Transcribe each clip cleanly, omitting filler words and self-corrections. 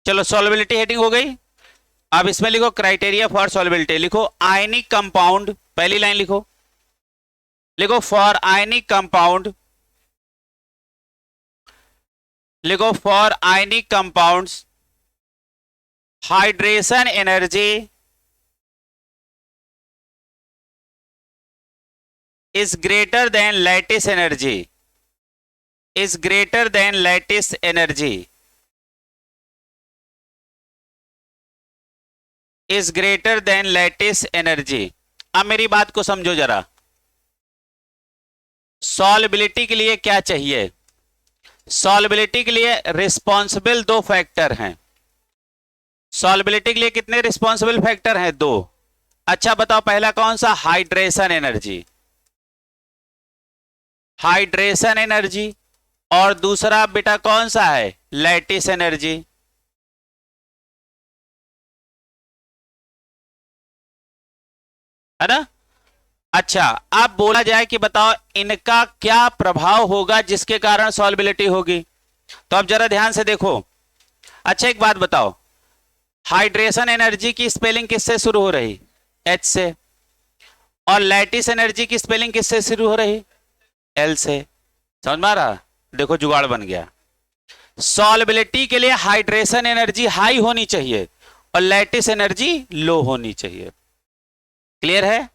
चलो solubility heading हो गई। अब इसमें लिखो क्राइटेरिया फॉर सॉल्युबिलिटी, लिखो आयनिक कंपाउंड, पहली लाइन लिखो, लिखो फॉर आयनिक कंपाउंड, लिखो for ionic compounds hydration energy is greater than lattice energy, is greater than lattice energy, is greater than lattice energy। अब मेरी बात को समझो जरा, सॉल्युबिलिटी के लिए क्या चाहिए? सॉल्युबिलिटी के लिए रिस्पॉन्सिबल दो फैक्टर हैं। सॉल्युबिलिटी के लिए कितने रिस्पॉन्सिबल फैक्टर हैं? दो। अच्छा बताओ पहला कौन सा? Hydration energy, hydration energy. और दूसरा बेटा कौन सा है? Lattice energy. है ना? अच्छा अब बोला जाए कि बताओ इनका क्या प्रभाव होगा जिसके कारण सॉल्युबिलिटी होगी। तो अब जरा ध्यान से देखो। अच्छा एक बात बताओ, हाइड्रेशन एनर्जी की स्पेलिंग किससे शुरू हो रही? एच से। और लैटिस एनर्जी की स्पेलिंग किससे शुरू हो रही? एल से। समझ में आ रहा? देखो जुगाड़ बन गया। सॉल्युबिलिटी के लिए हाइड्रेशन एनर्जी हाई होनी चाहिए और लैटिस एनर्जी लो होनी चाहिए। क्लियर है?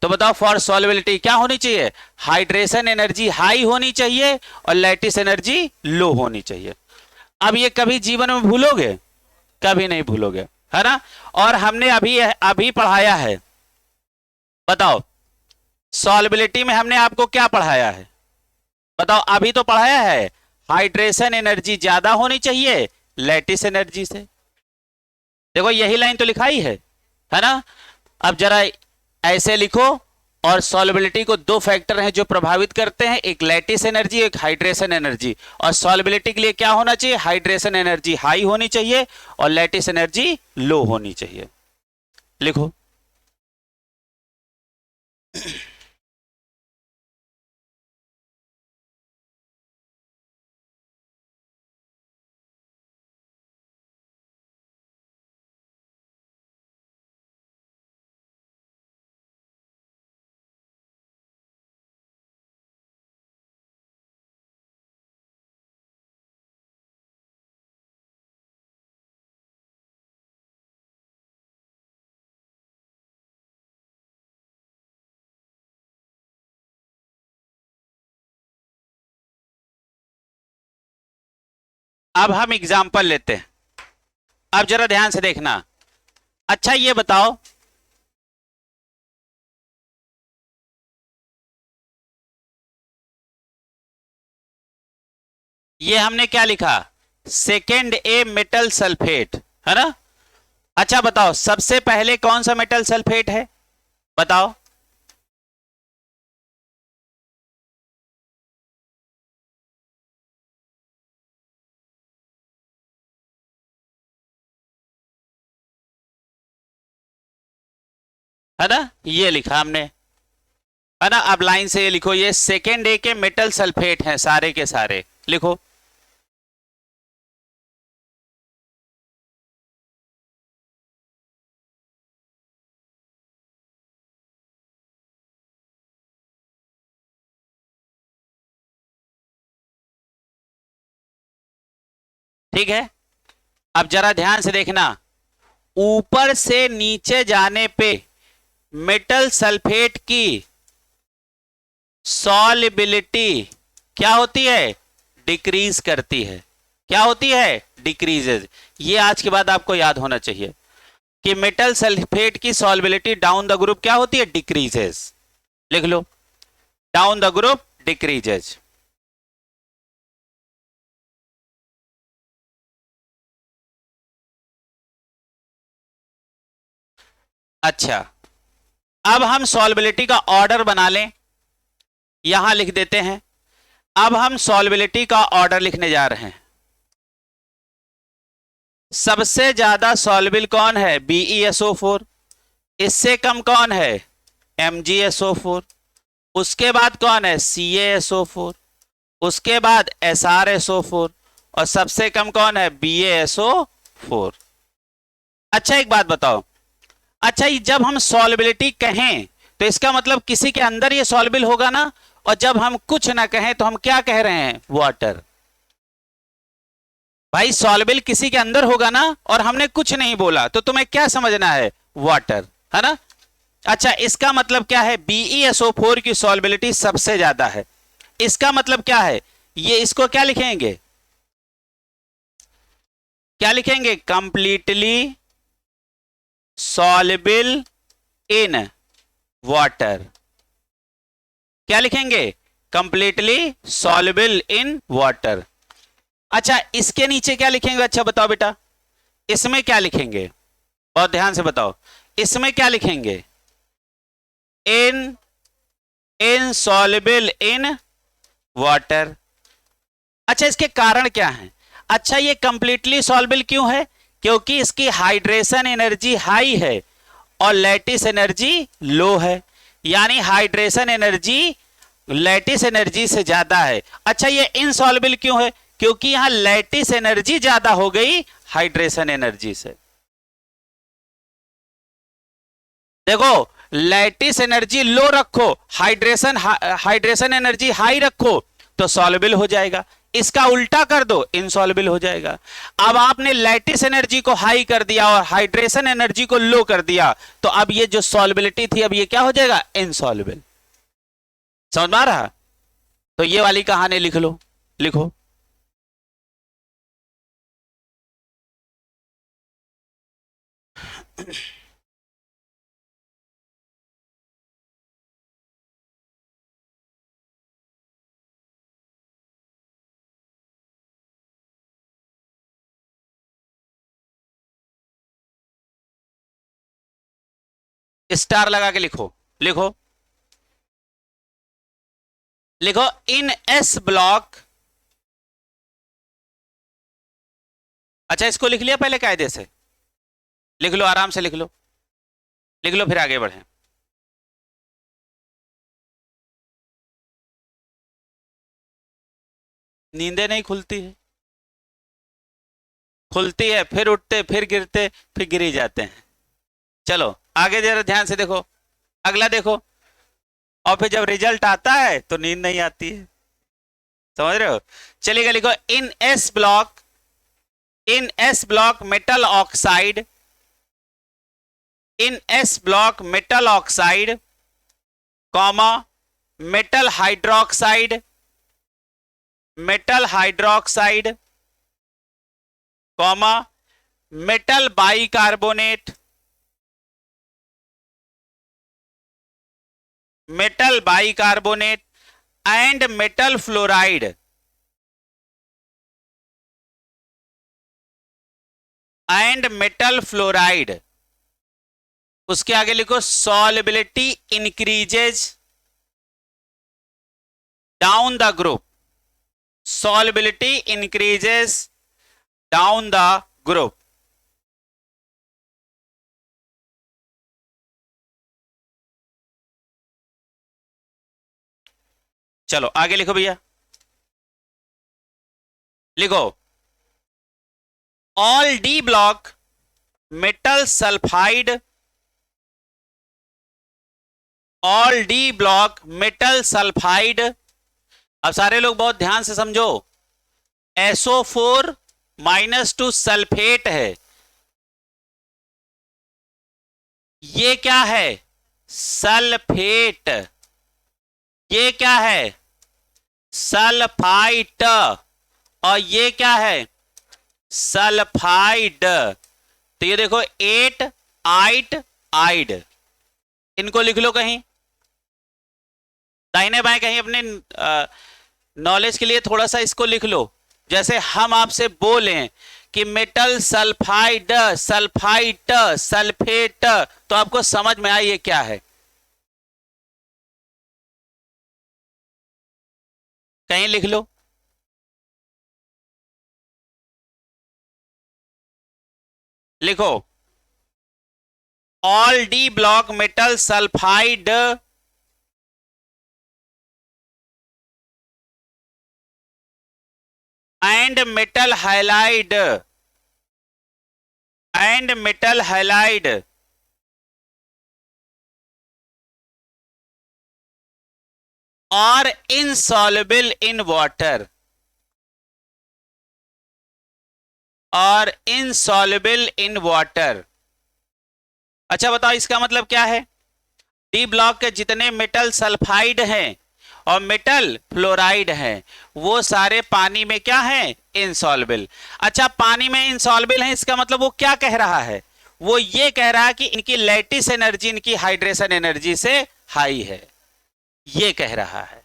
तो बताओ फॉर सॉल्युबिलिटी क्या होनी चाहिए? हाइड्रेशन एनर्जी हाई होनी चाहिए और लैटिस एनर्जी लो होनी चाहिए। अब ये कभी जीवन में भूलोगे? कभी नहीं भूलोगे, है ना? और हमने अभी अभी पढ़ाया है, बताओ सॉल्युबिलिटी में हमने आपको क्या पढ़ाया है? बताओ अभी तो पढ़ाया है हाइड्रेशन एनर्जी ज्यादा होनी चाहिए लैटिस एनर्जी से। देखो यही लाइन तो लिखाई है ना? अब जरा ऐसे लिखो। और सॉल्युबिलिटी को दो फैक्टर हैं जो प्रभावित करते हैं, एक लैटिस एनर्जी, एक हाइड्रेशन एनर्जी। और सॉल्युबिलिटी के लिए क्या होना चाहिए? हाइड्रेशन एनर्जी हाई होनी चाहिए और लैटिस एनर्जी लो होनी चाहिए। लिखो। अब हम एग्जाम्पल लेते हैं। अब जरा ध्यान से देखना। अच्छा ये बताओ, ये हमने क्या लिखा? सेकेंड ए मेटल सल्फेट, है ना? अच्छा बताओ सबसे पहले कौन सा मेटल सल्फेट है? बताओ। है ना? ये लिखा हमने, है ना? अब लाइन से ये लिखो, ये सेकेंड ए के मेटल सल्फेट हैं सारे के सारे। लिखो। ठीक है? अब जरा ध्यान से देखना, ऊपर से नीचे जाने पे मेटल सल्फेट की सॉल्युबिलिटी क्या होती है? डिक्रीज करती है। क्या होती है? डिक्रीजेज। ये आज के बाद आपको याद होना चाहिए कि मेटल सल्फेट की सॉल्युबिलिटी डाउन द ग्रुप क्या होती है? डिक्रीजेज। लिख लो, डाउन द ग्रुप डिक्रीजेज। अच्छा अब हम सॉल्युबिलिटी का ऑर्डर बना लें, यहां लिख देते हैं। अब हम सॉल्युबिलिटी का ऑर्डर लिखने जा रहे हैं। सबसे ज्यादा सॉल्युबल कौन है? BeSO4। इससे कम कौन है? MgSO4। उसके बाद कौन है? CaSO4। उसके बाद SrSO4 और सबसे कम कौन है? BaSO4। 4। अच्छा एक बात बताओ, अच्छा ये जब हम सॉल्युबिलिटी कहें तो इसका मतलब किसी के अंदर ये सॉल्युबल होगा ना, और जब हम कुछ ना कहें तो हम क्या कह रहे हैं, वाटर। भाई सॉल्युबल किसी के अंदर होगा ना, और हमने कुछ नहीं बोला, तो तुम्हें क्या समझना है, वाटर, है ना। अच्छा इसका मतलब क्या है, BeSO4 की सॉल्युबिलिटी सबसे ज्यादा है। इसका मतलब क्या है, ये इसको क्या लिखेंगे, क्या लिखेंगे, कंप्लीटली सॉल्युबल इन वाटर। क्या लिखेंगे, कंप्लीटली सॉल्युबल इन वाटर। अच्छा इसके नीचे क्या लिखेंगे, अच्छा बताओ बेटा, इसमें क्या लिखेंगे, बहुत ध्यान से बताओ, इसमें क्या लिखेंगे, इन इनसॉल्युबल इन वाटर। अच्छा इसके कारण क्या है, अच्छा ये कंप्लीटली सॉल्युबल क्यों है, क्योंकि इसकी हाइड्रेशन एनर्जी हाई है और लैटिस एनर्जी लो है, यानी हाइड्रेशन एनर्जी लैटिस एनर्जी से ज्यादा है। अच्छा ये इनसॉल्युबल क्यों है, क्योंकि यहां लैटिस एनर्जी ज्यादा हो गई हाइड्रेशन एनर्जी से। देखो लैटिस एनर्जी लो रखो, हाइड्रेशन एनर्जी हाई रखो, तो सॉल्युबल हो जाएगा। इसका उल्टा कर दो, इनसॉल्युबल हो जाएगा। अब आपने लैटिस एनर्जी को हाई कर दिया और हाइड्रेशन एनर्जी को लो कर दिया, तो अब ये जो सॉल्युबिलिटी थी, अब ये क्या हो जाएगा, इनसॉल्युबल। समझ में आ रहा, तो ये वाली कहानी लिख लो, लिखो। स्टार लगा के लिखो, लिखो, लिखो, इन एस ब्लॉक। अच्छा इसको लिख लिया पहले कायदे से, लिख लो, आराम से लिख लो, लिख लो, फिर आगे बढ़े। नींदें नहीं खुलती है, खुलती है फिर उठते फिर गिरते फिर गिरी जाते हैं। चलो आगे जरा ध्यान से देखो, अगला देखो, और फिर जब रिजल्ट आता है तो नींद नहीं आती है, समझ रहे हो। चलिएगा, लिखो, in S block metal oxide, in S block metal oxide, comma, metal hydroxide, metal hydroxide, comma, metal bicarbonate, metal bicarbonate and metal fluoride, and metal fluoride. उसके आगे लिखो, solubility increases down the group, solubility increases down the group। चलो आगे लिखो भैया, लिखो, all D block metal sulphide, all D block metal sulphide. अब सारे लोग बहुत ध्यान से समझो, SO4 - 2 सल्फेट है, ये क्या है, सल्फेट, ये क्या है, सल्फाइट, और ये क्या है, सल्फाइड। तो ये देखो 8 आइट आइड, इनको लिख लो कहीं दाहिने बाएं, कहीं अपने नॉलेज के लिए थोड़ा सा इसको लिख लो। जैसे हम आपसे बोलें कि मेटल सल्फाइड, सल्फाइट, सल्फेट, तो आपको समझ में आए ये क्या है, कहीं लिख लो। लिखो, all D block metal sulphide and metal halide and metal halide और इनसॉल्युबल इन वाटर, और इनसॉल्युबल इन वाटर। अच्छा बताओ इसका मतलब क्या है? डी ब्लॉक के जितने मेटल सल्फाइड हैं और मेटल फ्लोराइड हैं वो सारे पानी में क्या हैं? इनसॉल्युबल। अच्छा पानी में इनसॉल्युबल है इसका मतलब वो क्या कह रहा है? वो ये कह रहा है कि इनकी लैटिस एनर्जी इनकी हाइड्रेशन एनर्जी से हाई है, ये कह रहा है।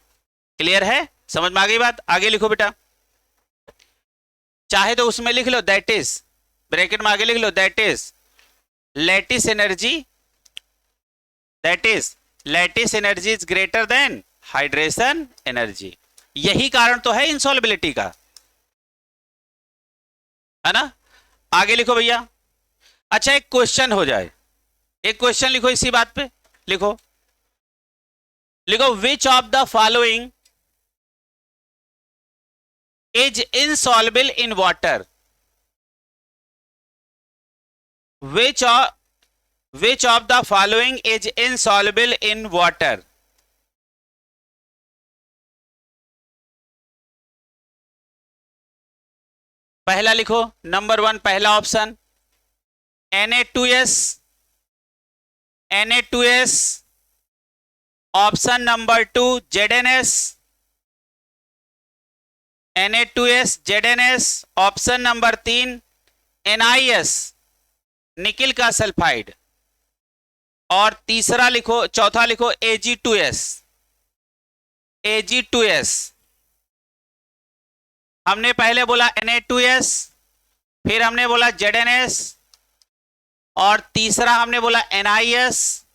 क्लियर है? समझ में आ गई बात? आगे लिखो बेटा, चाहे तो उसमें लिख लो दैट इज, ब्रैकेट में आगे लिख लो that is lattice energy, that is lattice energy is greater than hydration energy. यही कारण तो है इंसॉल्युबिलिटी का, है ना? आगे लिखो भैया। अच्छा एक क्वेश्चन हो जाए, एक क्वेश्चन लिखो इसी बात पे, लिखो लिखो which of the following is insoluble in water, which of the following is insoluble in water? पहला लिखो नंबर 1, पहला option Na2S, Na2S। Option number 2 ZnS, Na2S ZnS। Option number 3 NiS, nickel का सल्फाइड। और तीसरा लिखो, चौथा लिखो Ag2S, Ag2S। हमने पहले बोला Na2S, फिर हमने बोला ZnS, और तीसरा हमने बोला NiS,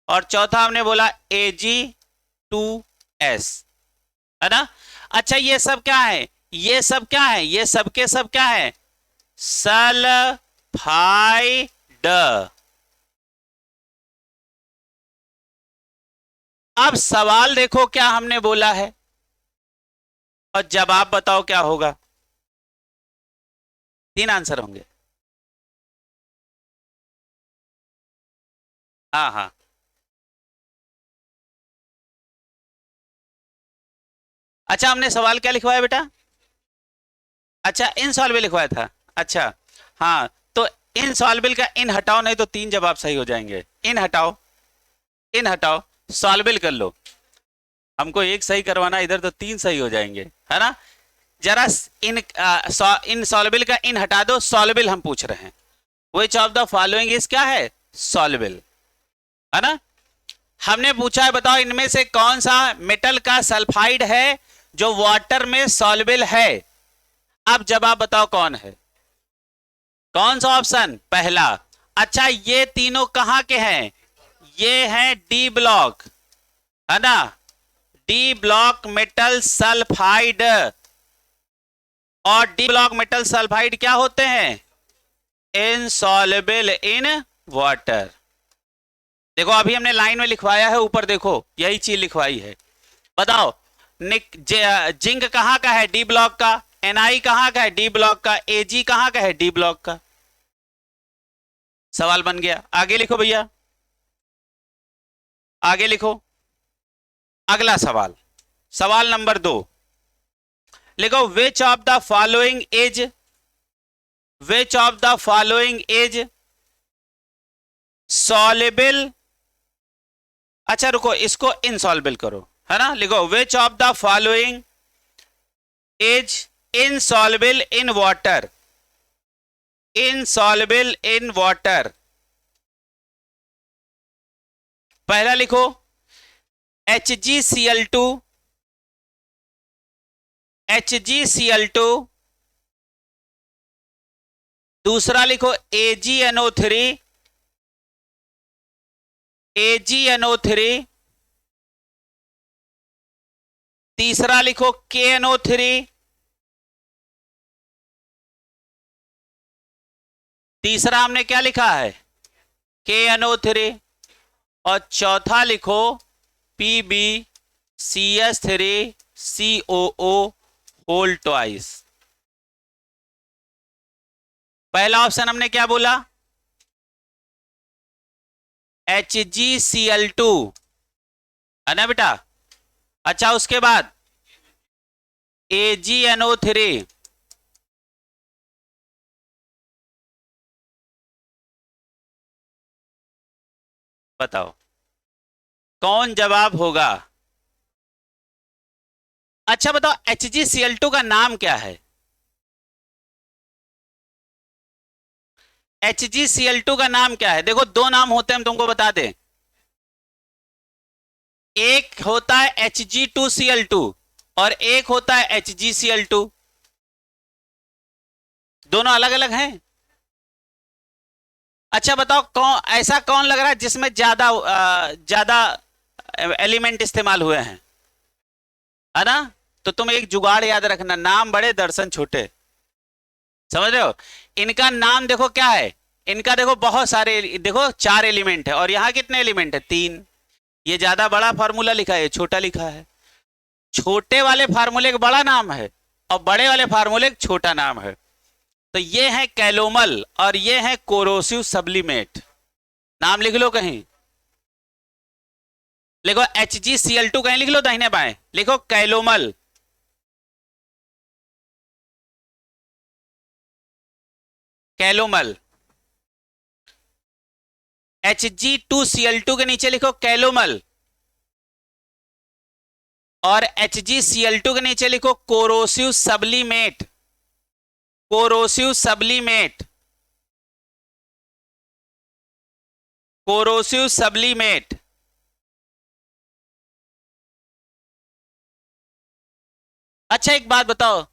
और चौथा हमने बोला Ag2S, है ना? अच्छा ये सब क्या है? ये सब क्या है? ये सब के सब क्या है? सल्फाइड। अब सवाल देखो क्या हमने बोला है और जवाब बताओ क्या होगा। 3 आंसर होंगे। हाँ हाँ, अच्छा हमने सवाल क्या लिखवाया बेटा? अच्छा इनसॉल्वेबल लिखवाया था। अच्छा हाँ, तो इनसॉल्वेबल का इन हटाओ, नहीं तो 3 जवाब सही हो जाएंगे। इन हटाओ, इन हटाओ, सॉल्वेबल कर लो। हमको एक सही करवाना, इधर तो 3 सही हो जाएंगे, है ना? जरा इनसॉल्वेबल का इन हटा दो, सॉल्वेबल हम पूछ रहे हैं। Which of the following is क्या है? सॉल्वेबल, है ना? हमने पूछा है बताओ इनमें से कौन सा मेटल का सल्फाइड है जो वाटर में सॉल्वेबल है। अब जवाब बताओ कौन है? कौन सा ऑप्शन? पहला। अच्छा ये तीनों कहां के हैं? ये हैं डी ब्लॉक, है ना? D block metal sulphide. और डी ब्लॉक मेटल सल्फाइड क्या होते हैं? Insoluble in water. देखो अभी हमने लाइन में लिखवाया है, ऊपर देखो यही चीज लिखवाई है। बताओ जिंक कहां का है? डी ब्लॉक का। Ni कहां का है? डी ब्लॉक का। Ag कहां का है? डी ब्लॉक का। सवाल बन गया। आगे लिखो भैया, आगे लिखो। अगला सवाल, सवाल नंबर 2 लिखो which of the following is, which of the following is soluble. अच्छा रुको, इसको इनसॉल्युबल करो, है ना? लिखो which of the following is insoluble in water, insoluble in water. पहला लिखो HgCl2, HgCl2। दूसरा लिखो AgNO3, AgNO3। तीसरा लिखो KNO3। तीसरा हमने क्या लिखा है? KNO3। और चौथा लिखो PbCH3COO होल ट्वाइस। पहला ऑप्शन हमने क्या बोला, HgCl2, है ना बेटा। अच्छा उसके बाद AgNO3, बताओ कौन जवाब होगा। अच्छा बताओ HgCl2 का नाम क्या है। HgCl2 का नाम क्या है। देखो दो नाम होते हैं, हम तुमको बता दें। एक होता है Hg2Cl2 और एक होता है HgCl2। दोनों अलग अलग हैं। अच्छा बताओ कौन ऐसा कौन लग रहा है जिसमें ज्यादा ज्यादा एलिमेंट इस्तेमाल हुए हैं, है ना। तो तुम एक जुगाड़ याद रखना, नाम बड़े दर्शन छोटे, समझ रहे हो। इनका नाम देखो क्या है, इनका देखो बहुत सारे, देखो 4 एलिमेंट है और यहां कितने एलिमेंट है, 3। ये ज्यादा बड़ा फार्मूला लिखा है, छोटा लिखा है। छोटे वाले फार्मूले का बड़ा नाम है और बड़े वाले फार्मूले का छोटा नाम है। तो ये है कैलोमल और ये है कोरोसिव सब्लिमेट। नाम लिख लो कहीं, लिखो HgCl2, कहीं लिख लो दाहिने बाएं, लिखो कैलोमल, कैलोमल। Hg2Cl2 के नीचे लिखो कैलोमल और HgCl2 के नीचे लिखो corrosive sublimate, corrosive sublimate, corrosive sublimate. अच्छा एक बात बताओ,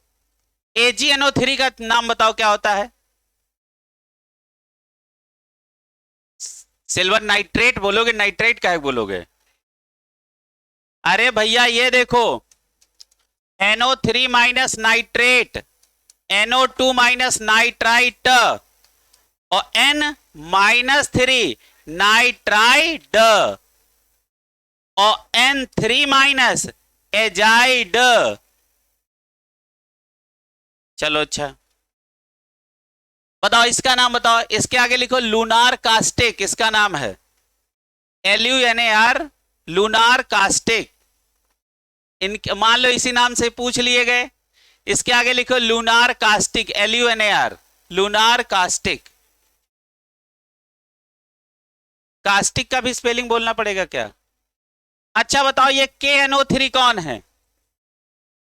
AgNO3 का नाम बताओ क्या होता है। सिल्वर नाइट्रेट बोलोगे, नाइट्रेट का है बोलोगे। अरे भैया ये देखो, NO3 minus nitrate, NO2 minus nitrite और N-3 नाइट्राइड और N3 माइनस एजाइड। चलो अच्छा बताओ इसका नाम बताओ, इसके आगे लिखो लूनार कास्टिक, इसका नाम है LUNAR, लूनार कास्टिक। इन मान लो इसी नाम से पूछ लिए गए, इसके आगे लिखो lunar caustic, LUNAR, lunar caustic. Caustic का भी स्पेलिंग बोलना पड़ेगा क्या। अच्छा बताओ ये KNO3 कौन है,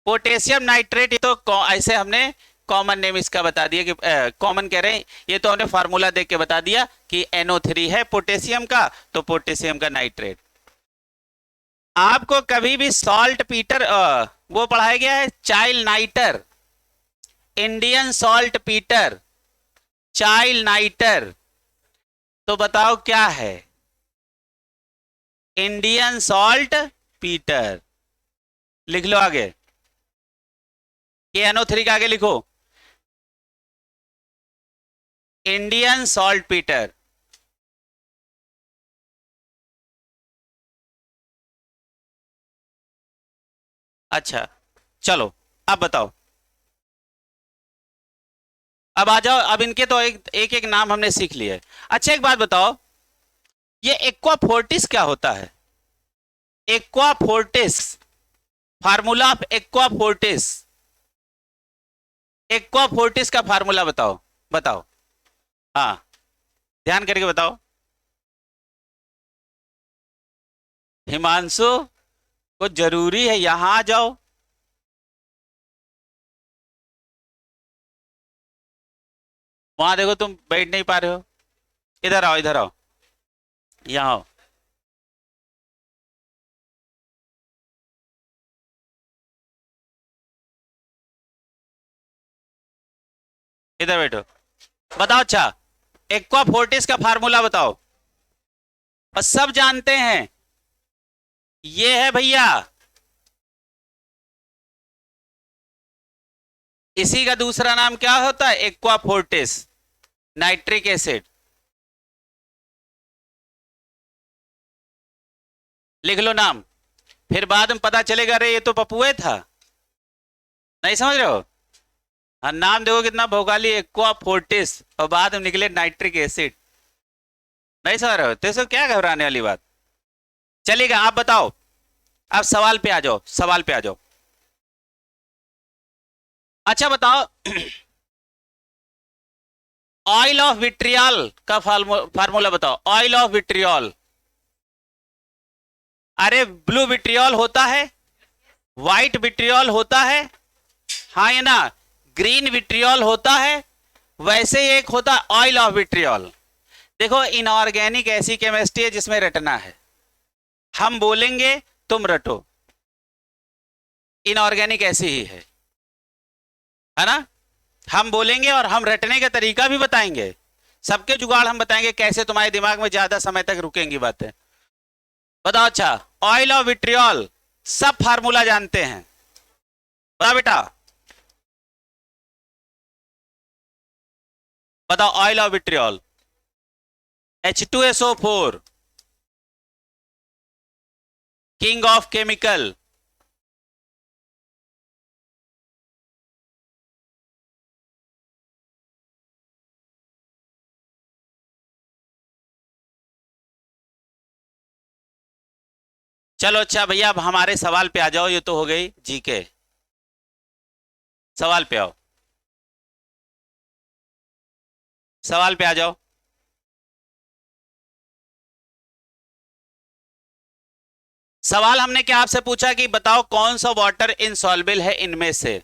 पोटेशियम नाइट्रेट। ये तो ऐसे हमने कॉमन नेम इसका बता दिया कि कॉमन कह रहे हैं, ये तो हमने फार्मूला देख के बता दिया कि NO3 है पोटेशियम का, तो पोटेशियम का नाइट्रेट। आपको कभी भी सॉल्ट पीटर वो पढ़ाया गया है, child nitre, Indian saltpetre, child nitre. तो बताओ क्या है, इंडियन सॉल्ट पीटर। लिख लो आगे, KNO3 के आगे लिखो इंडियन सॉल्ट पीटर। अच्छा चलो अब बताओ, अब आ जाओ, अब इनके तो एक एक नाम हमने सीख लिया है। अच्छा एक बात बताओ, ये एक्वा फोर्टिस क्या होता है। Aqua Fortis, formula of aqua Fortis, aqua Fortis का फार्मूला बताओ, बताओ। हाँ ध्यान करके बताओ। हिमांशु को जरूरी है, यहां आ जाओ। वहां देखो तुम बैठ नहीं पा रहे हो, इधर आओ, इधर आओ, यहाँ आओ। इधर बैठो, बताओ। अच्छा एक्वा फोर्टिस का फार्मूला बताओ, और सब जानते हैं ये है भैया, इसी का दूसरा नाम क्या होता है, एक्वा फोर्टिस नाइट्रिक एसिड। लिख लो नाम, फिर बाद में पता चलेगा अरे ये तो पपुए था, नहीं समझ रहे हो। हाँ, नाम देखो कितना भोगाली, एक्वा फोर्टिस, और बाद में निकले नाइट्रिक एसिड। नहीं समझ रहे हो तो इसको क्या घबराने वाली बात। चलिएगा आप बताओ, अब सवाल पे आ जाओ, सवाल पे आ जाओ। अच्छा बताओ, ऑयल ऑफ विट्रियल का फार्मूला बताओ, ऑयल ऑफ विट्रियल। अरे ब्लू विट्रियल होता है, व्हाइट विट्रियल होता है, हाँ या ना, ग्रीन विट्रियल होता है, वैसे ही एक होता है ऑयल ऑफ विट्रियल। देखो इनऑर्गेनिक ऐसी केमिस्ट्री है जिसमें रटना है, हम बोलेंगे तुम रटो, इनऑर्गेनिक ऐसी ही है ना। हम बोलेंगे और हम रटने का तरीका भी बताएंगे, सबके जुगाड़ हम बताएंगे कैसे तुम्हारे दिमाग में ज्यादा समय तक रुकेंगी बातें। बताओ, अच्छा ऑयल ऑफ विट्रियल सब फार्मूला जानते हैं, बताओ बेटा, बताओ oil of vitriol. H2SO4, king of chemical. चलो अच्छा भैया, अब हमारे सवाल पे आ जाओ, ये तो हो गई जीके, सवाल पे आओ, सवाल पे आ जाओ। सवाल हमने क्या आपसे पूछा कि बताओ कौन सा वाटर इनसॉल्युबल है इनमें से।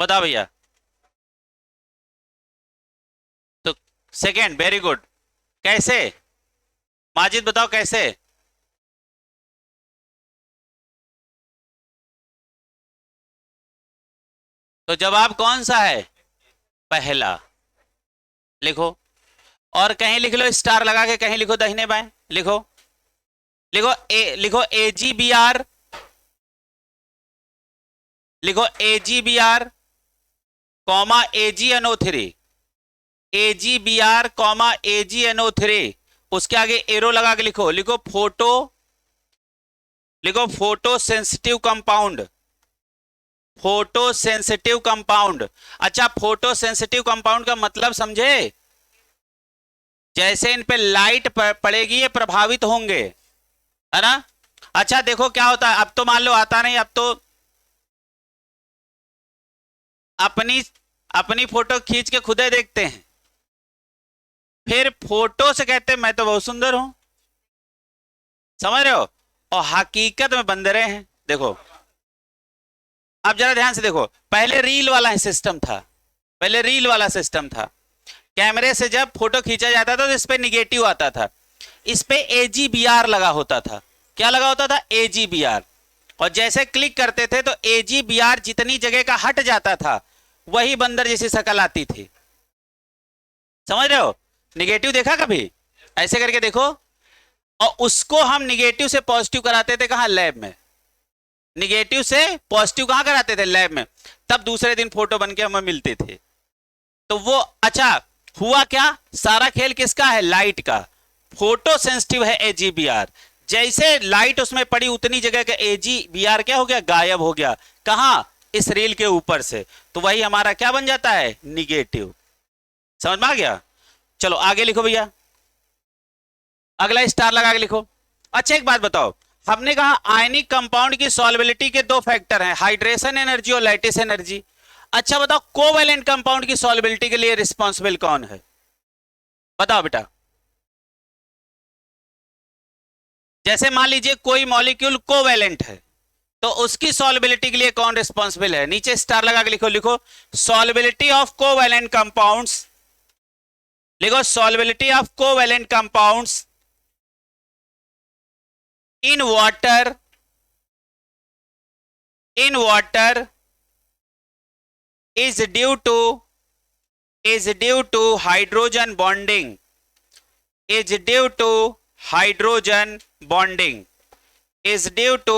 बताओ भैया। तो सेकेंड, वेरी गुड। कैसे, माजिद बताओ कैसे। तो जवाब कौन सा है, पहला, लिखो। और कहीं लिख लो स्टार लगा के, कहीं लिखो दाहिने बाएं, लिखो, लिखो लिखो AgBr, लिखो AgBr comma AgNO3, AgBr comma AgNO3, उसके आगे एरो लगा के लिखो, लिखो फोटो, लिखो photo sensitive compound, photo sensitive compound. अच्छा फोटो सेंसिटिव कंपाउंड का मतलब समझे, जैसे इन पे लाइट पड़ेगी ये प्रभावित होंगे, है ना। अच्छा देखो क्या होता है, अब तो मान लो आता नहीं, अब तो अपनी अपनी फोटो खींच के खुदे देखते हैं, फिर फोटो से कहते हैं मैं तो बहुत सुंदर हूं, समझ रहे हो, और हकीकत में बंदरे हैं। देखो अब जरा ध्यान से देखो, पहले रील वाला सिस्टम था, पहले रील वाला सिस्टम था, कैमरे से जब फोटो खींचा जाता था तो इस पे निगेटिव आता था, इस पे AgBr लगा होता था, क्या लगा होता था, AgBr, और जैसे क्लिक करते थे तो AgBr जितनी जगह का हट जाता था वही बंदर जैसी शक्ल आती थी, समझ रहे हो। निगेटिव देखा कभी, ऐसे करके देखो, और उसको हम निगेटिव से पॉजिटिव कराते थे कहां, लैब में, निगेटिव से पॉजिटिव कहां कराते थे, लैब में, तब दूसरे दिन फोटो बन के हमें मिलते थे। तो वो अच्छा हुआ क्या, सारा खेल किसका है, लाइट का, फोटो सेंसिटिव है AgBr, जैसे लाइट उसमें पड़ी उतनी जगह का AgBr क्या हो गया, गायब हो गया, कहां, इस रील के ऊपर से, तो वही हमारा क्या बन जाता है, निगेटिव। समझ में आ गया। चलो आगे लिखो भैया, अगला स्टार लगा के लिखो। अच्छा एक बात बताओ, हमने कहा आयनिक कंपाउंड की सॉल्युबिलिटी के दो फैक्टर हैं, हाइड्रेशन एनर्जी और लैटिस एनर्जी। अच्छा बताओ कोवैलेंट कंपाउंड की सॉल्युबिलिटी के लिए रिस्पॉन्सिबल कौन है, बताओ बेटा। जैसे मान लीजिए कोई मॉलिक्यूल कोवैलेंट है तो उसकी सॉल्युबिलिटी के लिए कौन रिस्पॉन्सिबल है, नीचे स्टार लगा के लिखो, लिखो सॉल्युबिलिटी ऑफ कोवैलेंट कंपाउंड्स, लिखो solubility of covalent compounds in water is due to hydrogen bonding, is due to hydrogen bonding, is due to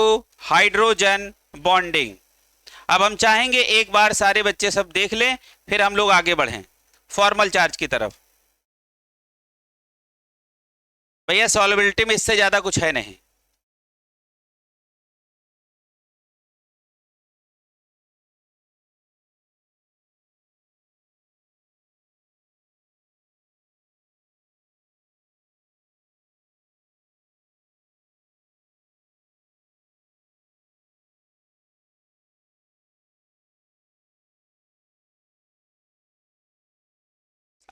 hydrogen bonding. अब हम चाहेंगे एक बार सारे बच्चे सब देख लें, फिर हम लोग आगे बढ़ें फॉर्मल चार्ज की तरफ. भैया सॉल्युबिलिटी में इससे ज्यादा कुछ है नहीं.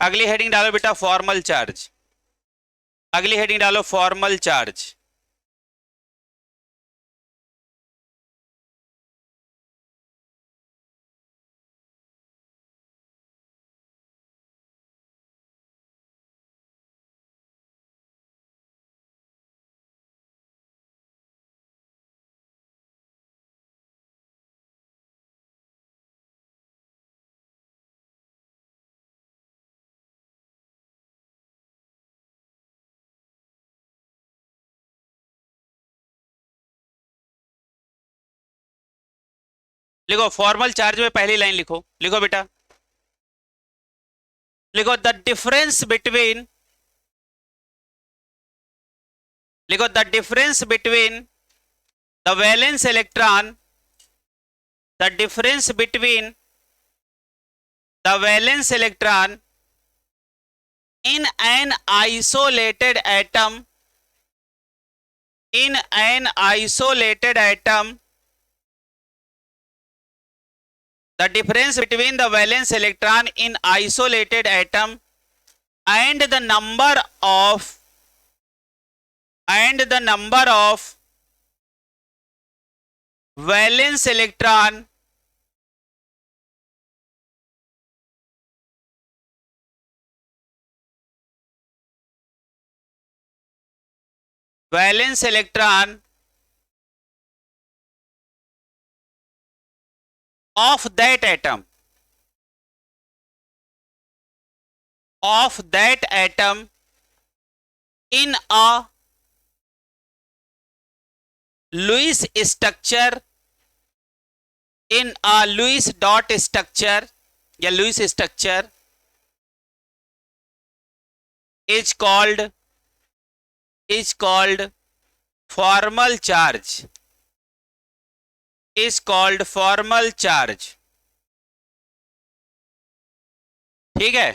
अगली हेडिंग डालो बेटा फॉर्मल चार्ज. अगली हेडिंग डालो फॉर्मल चार्ज. लिखो फॉर्मल चार्ज में पहली लाइन लिखो. लिखो बेटा, लिखो द डिफरेंस बिटवीन, लिखो the difference between the valence electron, the difference between the valence electron in an isolated atom, in an isolated atom, the difference between the valence electron in isolated atom and the number of valence electron of that atom in a Lewis structure, in a Lewis dot structure या Lewis structure is called formal charge, is called formal charge. ठीक है.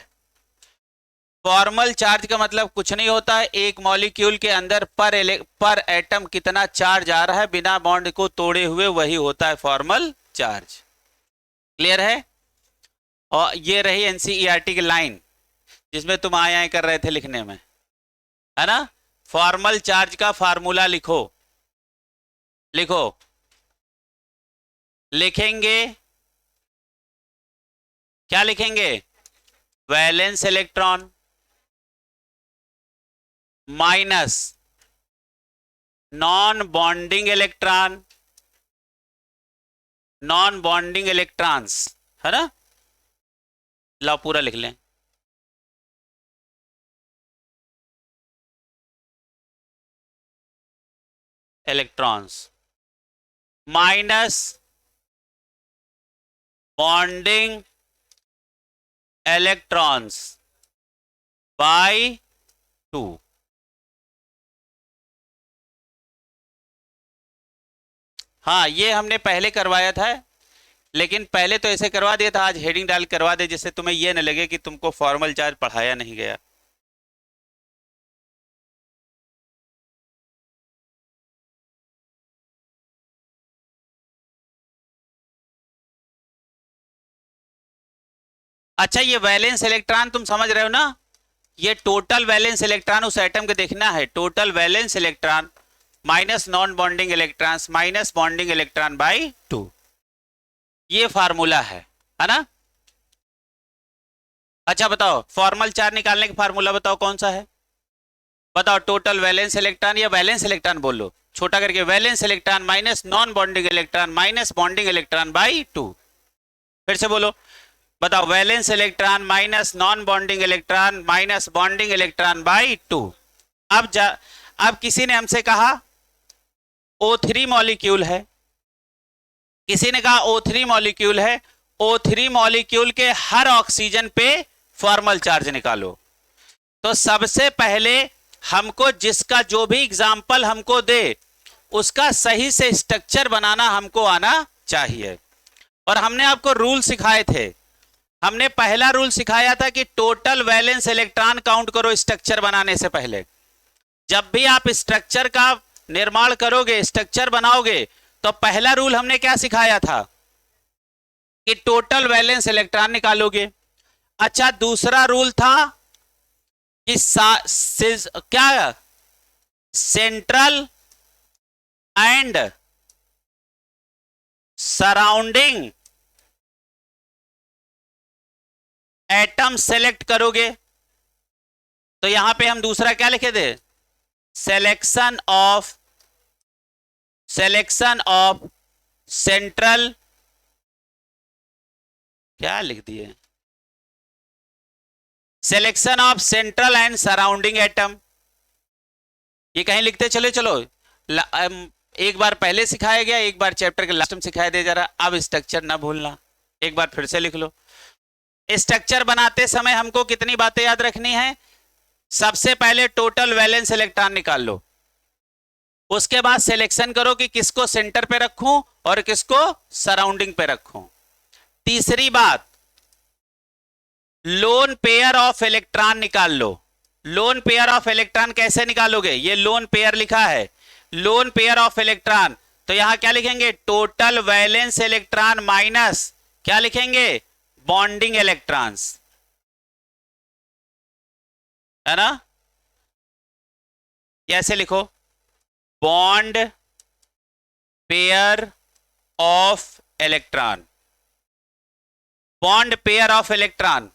Formal charge का मतलब कुछ नहीं होता है, एक मॉलिक्यूल के अंदर पर एटम कितना चार्ज आ रहा है बिना बॉन्ड को तोड़े हुए, वही होता है फॉर्मल चार्ज. क्लियर है. और ये रही एनसीईआरटी की लाइन जिसमें तुम आए कर रहे थे लिखने में, है ना. फॉर्मल चार्ज का फार्मूला लिखो. लिखो, लिखेंगे क्या लिखेंगे? Valence electron minus non bonding electron, non bonding electrons, है ना. लो पूरा लिख लें. Electrons minus bonding electrons bye 2. हाँ, ये हमने पहले करवाया था, लेकिन पहले तो ऐसे करवा दिया था, आज हेडिंग डाल करवा दे जिससे तुम्हें ये न लगे कि तुमको फॉर्मल चार्ज पढ़ाया नहीं गया. अच्छा, ये वैलेंस इलेक्ट्रॉन तुम समझ रहे हो ना. ये टोटल वैलेंस इलेक्ट्रॉन उस एटम के देखना है. Total valence electron minus non bonding electrons minus bonding electron by 2. ये फार्मूला है ना. अच्छा बताओ, फॉर्मल चार्ज निकालने का फार्मूला बताओ कौन सा है. बताओ. टोटल वैलेंस इलेक्ट्रॉन या वैलेंस इलेक्ट्रॉन बोल लो छोटा करके. Valence electron minus non bonding electron minus bonding electron by 2. फिर से बोलो. बताओ, valence electron minus non bonding electron minus bonding electron by 2। अब किसी ने हमसे कहा O3 मॉलिक्यूल है, किसी ने कहा O3 मॉलिक्यूल है, O3 मॉलिक्यूल के हर ऑक्सीजन पे फॉर्मल चार्ज निकालो। तो सबसे पहले हमको जिसका जो भी एग्जाम्पल हमको दे उसका सही से स्ट्रक्चर बनाना हमको आना चाहिए। और हमने आपको रूल सिखाए थे। हमने पहला रूल सिखाया था कि टोटल वैलेंस इलेक्ट्रॉन काउंट करो स्ट्रक्चर बनाने से पहले। जब भी आप स्ट्रक्चर का निर्माण करोगे, स्ट्रक्चर बनाओगे, तो पहला रूल हमने क्या सिखाया था कि टोटल वैलेंस इलेक्ट्रॉन निकालोगे। अच्छा, दूसरा रूल था कि क्या central and surrounding atom select करोगे। तो यहां पे हम दूसरा क्या लिखे थे, सिलेक्शन ऑफ सेंट्रल, क्या लिख दिए, selection of central and surrounding atom. ये कहीं लिखते चले चलो, एक बार पहले सिखाया गया, एक बार चैप्टर के लास्ट में सिखाया दे जा रहा। अब स्ट्रक्चर ना भूलना, एक बार फिर से लिख लो। स्ट्रक्चर बनाते समय हमको कितनी बातें याद रखनी है, सबसे पहले टोटल वैलेंस इलेक्ट्रॉन निकाल लो, उसके बाद सिलेक्शन करो कि किसको सेंटर पे रखूं और किसको सराउंडिंग पे रखूं। तीसरी बात, लोन पेयर ऑफ इलेक्ट्रॉन निकाल लो। लोन पेयर ऑफ इलेक्ट्रॉन कैसे निकालोगे, ये लोन पेयर लिखा है, लोन पेयर ऑफ इलेक्ट्रॉन। तो यहां क्या लिखेंगे, टोटल वैलेंस इलेक्ट्रॉन माइनस क्या लिखेंगे, बॉन्डिंग इलेक्ट्रॉन्स, है ना। कैसे लिखो, bond pair of electron, bond pair of electron.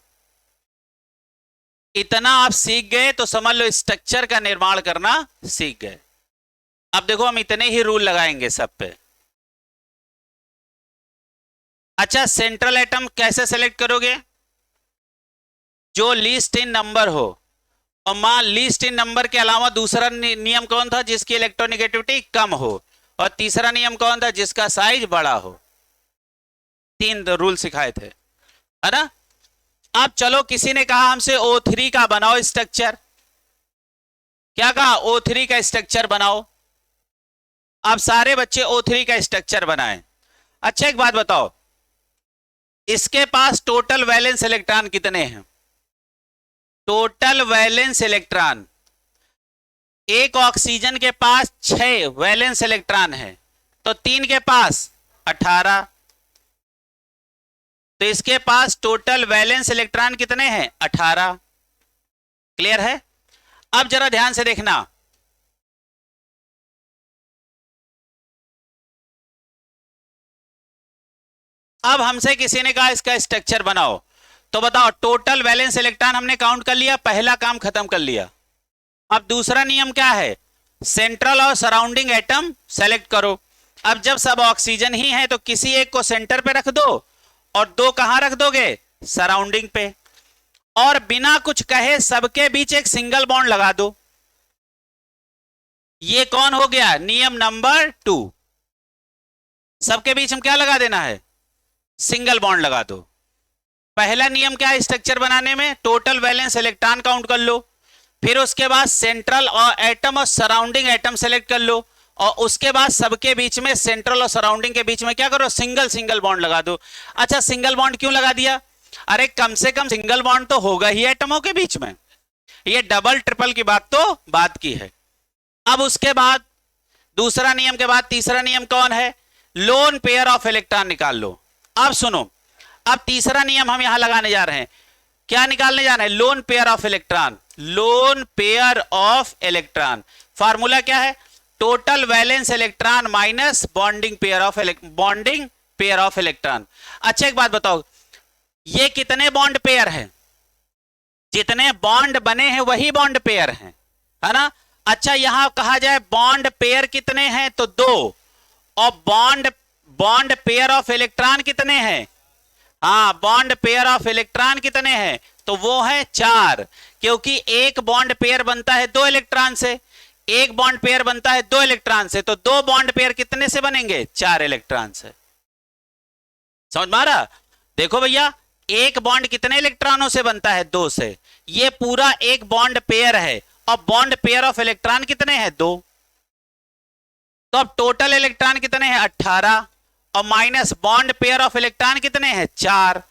इतना आप सीख गए तो समझ लो स्ट्रक्चर का निर्माण करना सीख गए। अब देखो हम इतने ही रूल लगाएंगे सब पे। अच्छा, सेंट्रल एटम कैसे सेलेक्ट करोगे, जो लीस्ट इन नंबर हो। और मान लीस्ट इन नंबर के अलावा दूसरा नियम कौन था, जिसकी इलेक्ट्रोनेगेटिविटी कम हो, और तीसरा नियम कौन था, जिसका साइज बड़ा हो। 3 रूल सिखाए थे, है ना। अब चलो, किसी ने कहा हमसे O3 का बनाओ स्ट्रक्चर, क्या कहा, O3 का स्ट्रक्चर बनाओ। अब सारे बच्चे O3 का स्ट्रक्चर बनाएं। अच्छा, एक बात बताओ, इसके पास टोटल वैलेंस इलेक्ट्रॉन कितने हैं, टोटल वैलेंस इलेक्ट्रॉन, एक ऑक्सीजन के पास 6 वैलेंस इलेक्ट्रॉन है, तो 3 के पास 18, तो इसके पास टोटल वैलेंस इलेक्ट्रॉन कितने हैं, 18। क्लियर है। अब जरा ध्यान से देखना, अब हमसे किसी ने कहा इसका स्ट्रक्चर बनाओ, तो बताओ टोटल वैलेंस इलेक्ट्रॉन हमने काउंट कर लिया, पहला काम खत्म कर लिया। अब दूसरा नियम क्या है, सेंट्रल और सराउंडिंग एटम सेलेक्ट करो। अब जब सब ऑक्सीजन ही है तो किसी एक को सेंटर पे रख दो और 2 कहां रख दोगे, सराउंडिंग पे, और बिना कुछ कहे सबके बीच एक सिंगल बॉन्ड लगा दो। ये कौन हो गया, नियम नंबर 2। सबके बीच हम क्या लगा देना है, सिंगल बॉन्ड लगा दो। पहला नियम क्या है स्ट्रक्चर बनाने में, टोटल वैलेंस इलेक्ट्रॉन काउंट कर लो, फिर उसके बाद सेंट्रल और एटम और सराउंडिंग एटम सेलेक्ट कर लो, और उसके बाद सबके बीच में, सेंट्रल और सराउंडिंग के बीच में क्या करो, सिंगल बॉन्ड लगा दो। अच्छा, सिंगल बॉन्ड क्यों लगा दिया, अरे कम से कम सिंगल बॉन्ड तो होगा ही एटमों के बीच में, ये डबल ट्रिपल की बात तो बात की है। अब उसके बाद दूसरा नियम के बाद तीसरा नियम कौन है, लोन पेयर ऑफ इलेक्ट्रॉन निकाल लो। अब सुनो, अब तीसरा नियम हम यहां लगाने जा रहे हैं, क्या निकालने जा रहे हैं, lone pair of electron. Lone pair of electron formula क्या है, total valence electron minus bonding pair of electron. अच्छा, एक बात बताओ, ये कितने बॉन्ड पेयर हैं, जितने बॉन्ड बने हैं वही बॉन्ड पेयर हैं, है ना। अच्छा, यहां कहा जाए बॉन्ड पेयर कितने हैं, तो 2, और बॉन्ड पेयर ऑफ इलेक्ट्रॉन कितने हैं, हाँ, बॉन्ड पेयर ऑफ इलेक्ट्रॉन कितने हैं? तो वो है 4, क्योंकि एक बॉन्ड पेयर बनता है 2 इलेक्ट्रॉन से, एक बॉन्ड पेयर बनता है 2 इलेक्ट्रॉन से, तो 2 बॉन्ड पेयर कितने से बनेंगे? 4 इलेक्ट्रॉन से। समझ में आ रहा? देखो भैया, एक बॉन्ड कितने इलेक्ट्रॉनों से बनता है? 2 से। ये पूरा एक बॉन्ड पेयर है, और बॉन्ड पेयर ऑफ इलेक्ट्रॉन कितने हैं? 2। तो अब टोटल इलेक्ट्रॉन कितने हैं? 18, और minus bond pair of electron कितने हैं? 4।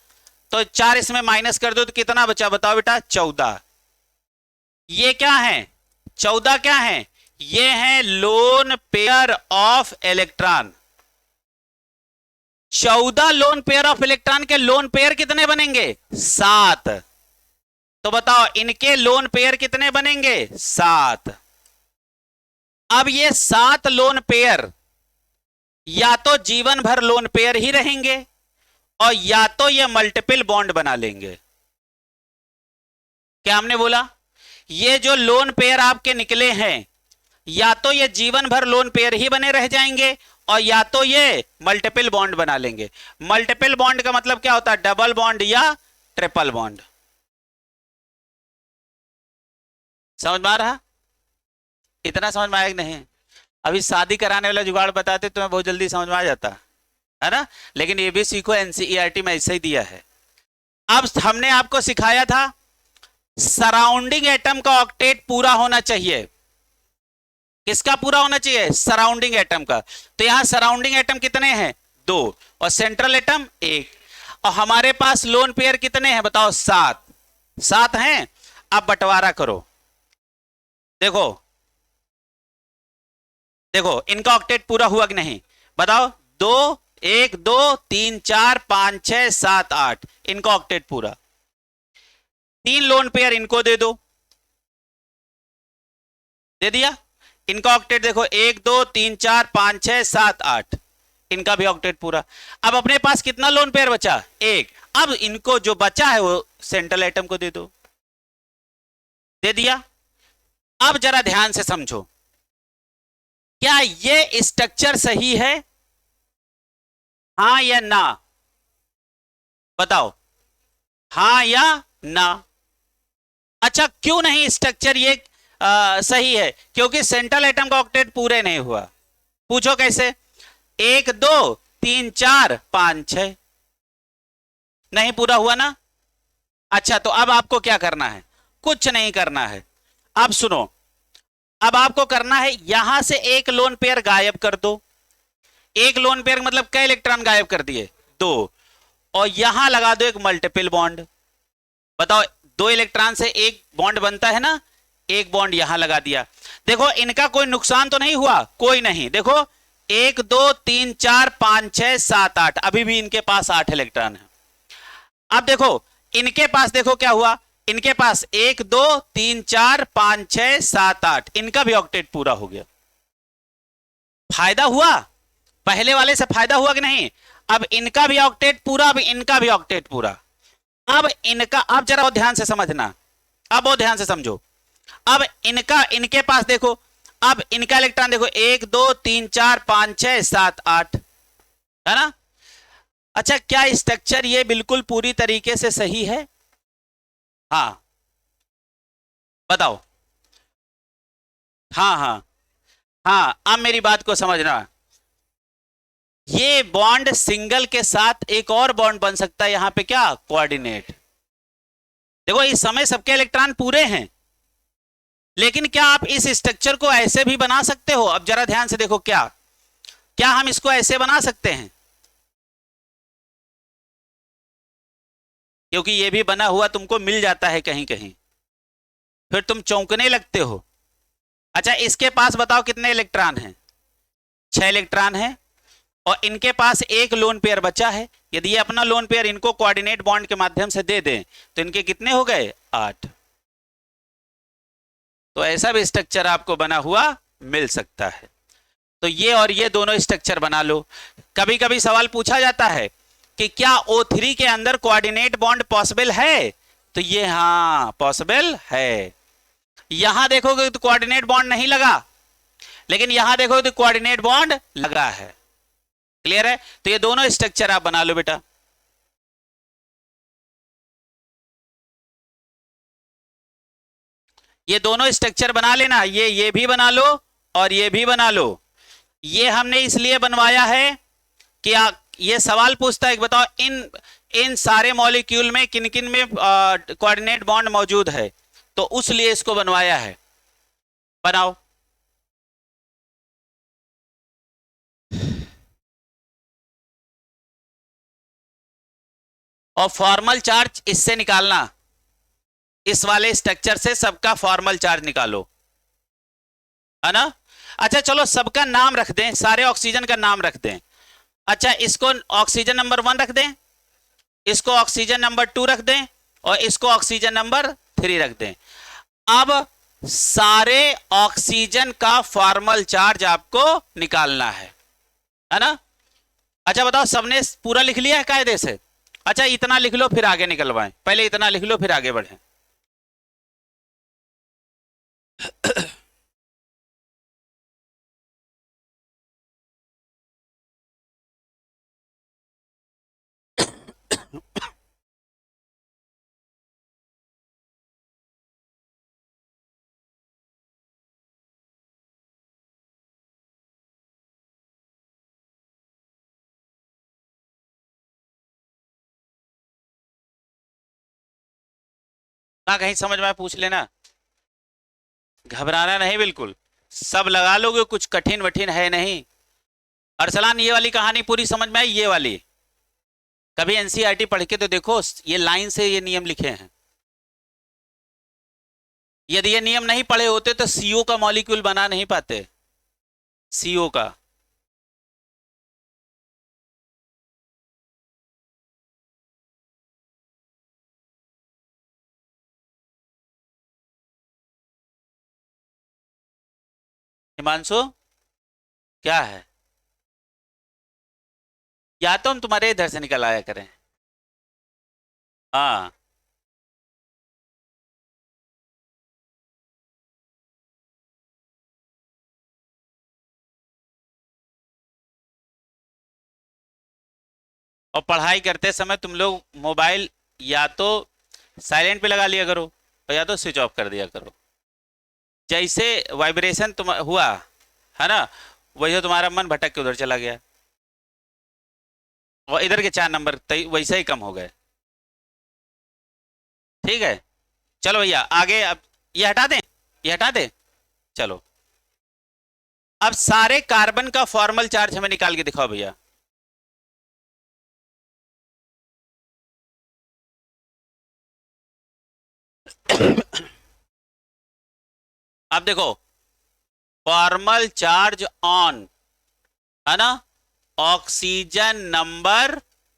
तो 4 इसमें माइनस कर दो तो कितना बचा? बताओ बेटा। 14। ये क्या है? 14 क्या है? ये है lone pair of electron. 14 lone pair of electron के लोन पेयर कितने बनेंगे? 7। तो बताओ इनके लोन पेयर कितने बनेंगे? 7। अब ये 7 लोन पेयर या तो जीवन भर लोन पेयर ही रहेंगे, और या तो ये मल्टीपल बॉन्ड बना लेंगे। क्या हमने बोला? ये जो लोन पेयर आपके निकले हैं, या तो ये जीवन भर लोन पेयर ही बने रह जाएंगे, और या तो ये मल्टीपल बॉन्ड बना लेंगे। मल्टीपल बॉन्ड का मतलब क्या होता है? डबल बॉन्ड या ट्रिपल बॉन्ड। समझ में आ रहा? इतना समझ में आया कि नहीं? अभी शादी कराने वाला जुगाड़ बताते तो मैं बहुत जल्दी समझ में आ जाता है ना, लेकिन ये भी सीखो, एनसीईआरटी में ऐसे ही दिया है। अब हमने आपको सिखाया था सराउंडिंग एटम का ऑक्टेट पूरा होना चाहिए। किसका पूरा होना चाहिए? सराउंडिंग एटम का। तो यहां सराउंडिंग एटम कितने हैं? 2, और सेंट्रल एटम 1, और हमारे पास लोन पेयर कितने हैं? बताओ। 7। 7 हैं। अब बंटवारा करो। देखो देखो इनका ऑक्टेट पूरा हुआ कि नहीं? बताओ। 2, 1, 2, 3, 4, 5, 6, 7, 8, इनका ऑक्टेट पूरा। 3 लोन पेयर इनको दे दो। दे दिया। इनका ऑक्टेट देखो, 1, 2, 3, 4, 5, 6, 7, 8, इनका भी ऑक्टेट पूरा। अब अपने पास कितना लोन पेयर बचा? 1। अब इनको जो बचा है वो सेंट्रल एटम को दे दो। दे दिया। अब जरा ध्यान से समझो, क्या ये स्ट्रक्चर सही है? हां या ना? बताओ, हां या ना? अच्छा, क्यों नहीं स्ट्रक्चर ये सही है? क्योंकि सेंट्रल एटम का ऑक्टेट पूरे नहीं हुआ। पूछो कैसे? 1, 2, 3, 4, 5, 6 नहीं पूरा हुआ ना? अच्छा, तो अब आपको क्या करना है? कुछ नहीं करना है। अब सुनो, अब आपको करना है यहां से एक लोन पेयर गायब कर दो। एक लोन पेयर मतलब कई इलेक्ट्रॉन गायब कर दिए? 2। और यहां लगा दो एक मल्टीपल बॉन्ड। बताओ, 2 इलेक्ट्रॉन से एक बॉन्ड बनता है ना, एक बॉन्ड यहां लगा दिया। देखो इनका कोई नुकसान तो नहीं हुआ? कोई नहीं। देखो 1, 2, 3, 4, 5, 6, 7, 8, अभी भी इनके पास 8 इलेक्ट्रॉन है। अब देखो इनके पास, देखो क्या हुआ? इनके पास 1, 2, 3, 4, 5, 6, 7, 8, इनका भी ऑक्टेट पूरा हो गया। फायदा हुआ? पहले वाले से फायदा हुआ कि नहीं? अब इनका भी ऑक्टेट पूरा, अब इनका भी ऑक्टेट पूरा। अब इनका, अब जरा वो ध्यान से समझना, अब वो ध्यान से समझो। अब इनका, इनके पास देखो, अब इनका इलेक्ट्रॉन देखो, 1, 2, 3, 4, 5, 6, 7, 8, है ना? अच्छा, क्या स्ट्रक्चर ये बिल्कुल पूरी तरीके से सही है? हाँ, बताओ। हाँ हाँ हाँ, अब मेरी बात को समझना। ये बॉन्ड सिंगल के साथ एक और बॉन्ड बन सकता है यहां पे, क्या? कोऑर्डिनेट। देखो इस समय सबके इलेक्ट्रॉन पूरे हैं, लेकिन क्या आप इस स्ट्रक्चर को ऐसे भी बना सकते हो? अब जरा ध्यान से देखो, क्या क्या हम इसको ऐसे बना सकते हैं? क्योंकि ये भी बना हुआ तुमको मिल जाता है कहीं कहीं, फिर तुम चौंकने लगते हो। अच्छा, इसके पास बताओ कितने इलेक्ट्रॉन हैं? 6 इलेक्ट्रॉन हैं, और इनके पास एक लोन पेयर बचा है। यदि ये अपना लोन पेयर इनको कोऑर्डिनेट बॉन्ड के माध्यम से दे दें तो इनके कितने हो गए? 8। तो ऐसा भी स्ट्रक्चर आपको बना हुआ मिल सकता है। तो ये और ये दोनों स्ट्रक्चर बना लो। कभी कभी सवाल पूछा जाता है कि क्या O3 के अंदर कोऑर्डिनेट बॉन्ड पॉसिबल है? तो ये हाँ पॉसिबल है। यहां देखोगे तो कोऑर्डिनेट बॉन्ड नहीं लगा, लेकिन यहां देखोगे तो कोऑर्डिनेट बॉन्ड लगा है। क्लियर है? तो ये दोनों स्ट्रक्चर आप बना लो बेटा। ये दोनों स्ट्रक्चर बना लेना, ये भी बना लो और ये भी बना लो। ये हमने इसलिए बनवाया है कि ये सवाल पूछता है, बताओ इन इन सारे मॉलिक्यूल में किन किन में कोऑर्डिनेट बॉन्ड मौजूद है, तो उस लिए इसको बनवाया है। बनाओ। और फॉर्मल चार्ज इससे निकालना, इस वाले स्ट्रक्चर से सबका फॉर्मल चार्ज निकालो, है ना। अच्छा चलो सबका नाम रख दें, सारे ऑक्सीजन का नाम रख दें। अच्छा इसको ऑक्सीजन नंबर 1 रख दें, इसको ऑक्सीजन नंबर 2 रख दें और इसको ऑक्सीजन नंबर 3 रख दें। अब सारे ऑक्सीजन का फॉर्मल चार्ज आपको निकालना है ना। अच्छा बताओ सबने पूरा लिख लिया है कायदे से? अच्छा इतना लिख लो फिर आगे निकलवाएं, पहले इतना लिख लो फिर आगे बढ़ें। ना कहीं समझ में पूछ लेना, घबराना नहीं बिल्कुल, सब लगा लोगे, कुछ कठिन वठिन है नहीं। अरसलान ये वाली कहानी पूरी समझ में आई? ये वाली कभी एनसीईआरटी पढ़ के तो देखो, ये लाइन से ये नियम लिखे हैं। यदि ये नियम नहीं पढ़े होते तो सीओ का मॉलिक्यूल बना नहीं पाते, सीओ का। हिमांशु क्या है, या तो हम तुम्हारे इधर से निकल आया करें। हाँ और पढ़ाई करते समय तुम लोग मोबाइल या तो साइलेंट पे लगा लिया करो और या तो स्विच ऑफ कर दिया करो। जैसे वाइब्रेशन तुम हुआ है ना, वही तुम्हारा मन भटक के उधर चला गया और इधर के 4 नंबर वैसे ही कम हो गए। ठीक है चलो भैया आगे। अब ये हटा दें, ये हटा दें। चलो अब सारे कार्बन का फॉर्मल चार्ज हमें निकाल के दिखाओ भैया। अब देखो फॉर्मल चार्ज ऑन, है ना, ऑक्सीजन नंबर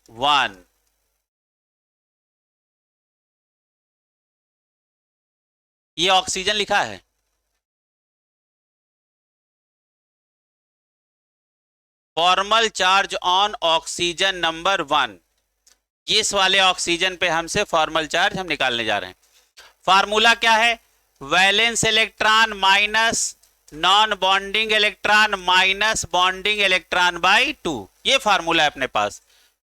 1। ये ऑक्सीजन लिखा है, formal charge on oxygen number 1। इस वाले ऑक्सीजन पे हमसे फॉर्मल चार्ज हम निकालने जा रहे हैं। फार्मूला क्या है? Valence electron minus non bonding electron minus bonding electron by 2। ये फार्मूला है अपने पास,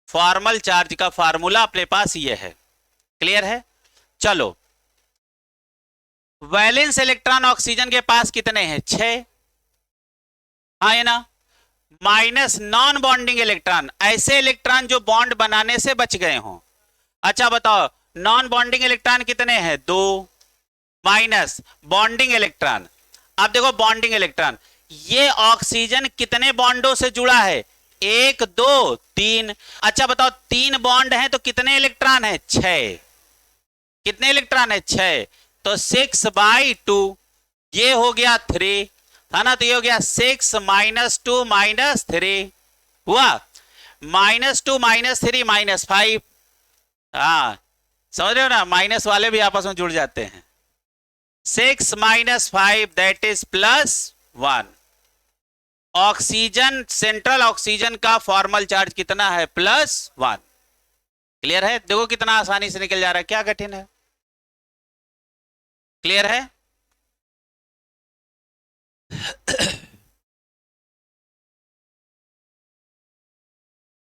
फॉर्मल चार्ज का फार्मूला अपने पास ये है। क्लियर है? चलो वैलेंस इलेक्ट्रॉन ऑक्सीजन के पास कितने हैं? 6। हाँ है ना। माइनस नॉन बॉन्डिंग इलेक्ट्रॉन, ऐसे इलेक्ट्रॉन जो बॉन्ड बनाने से बच गए हों। अच्छा बताओ नॉन बॉन्डिंग इलेक्ट्रॉन कितने हैं? 2 माइनस बॉन्डिंग इलेक्ट्रॉन। अब देखो बॉन्डिंग इलेक्ट्रॉन, ये ऑक्सीजन कितने बॉन्डों से जुड़ा है? 1 2 3। अच्छा बताओ 3 बॉन्ड हैं तो कितने इलेक्ट्रॉन है? 6। कितने इलेक्ट्रॉन है? 6। तो 6/2 ये हो गया 3, है ना। तो ये हो गया 6 - 2 - 3 हुआ, -2 - 3 -5। हाँ समझ रहे हो ना, माइनस वाले भी आपस में जुड़ जाते हैं। 6 - 5 that is +1। Oxygen, central oxygen का फॉर्मल चार्ज कितना है? +1। क्लियर है? देखो कितना आसानी से निकल जा रहा है, क्या कठिन है। क्लियर है?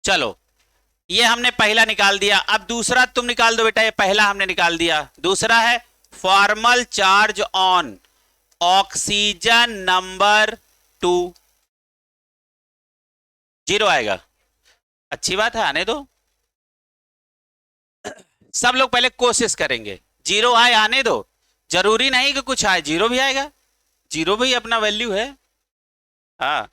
चलो ये हमने पहला निकाल दिया, अब दूसरा तुम निकाल दो बेटा। ये पहला हमने निकाल दिया, दूसरा है formal charge on oxygen number 2, 0 आएगा। अच्छी बात है, आने दो। सब लोग पहले कोशिश करेंगे, 0 आए आने दो, जरूरी नहीं कि कुछ आए, 0 भी आएगा, 0 भी अपना वैल्यू है। हाँ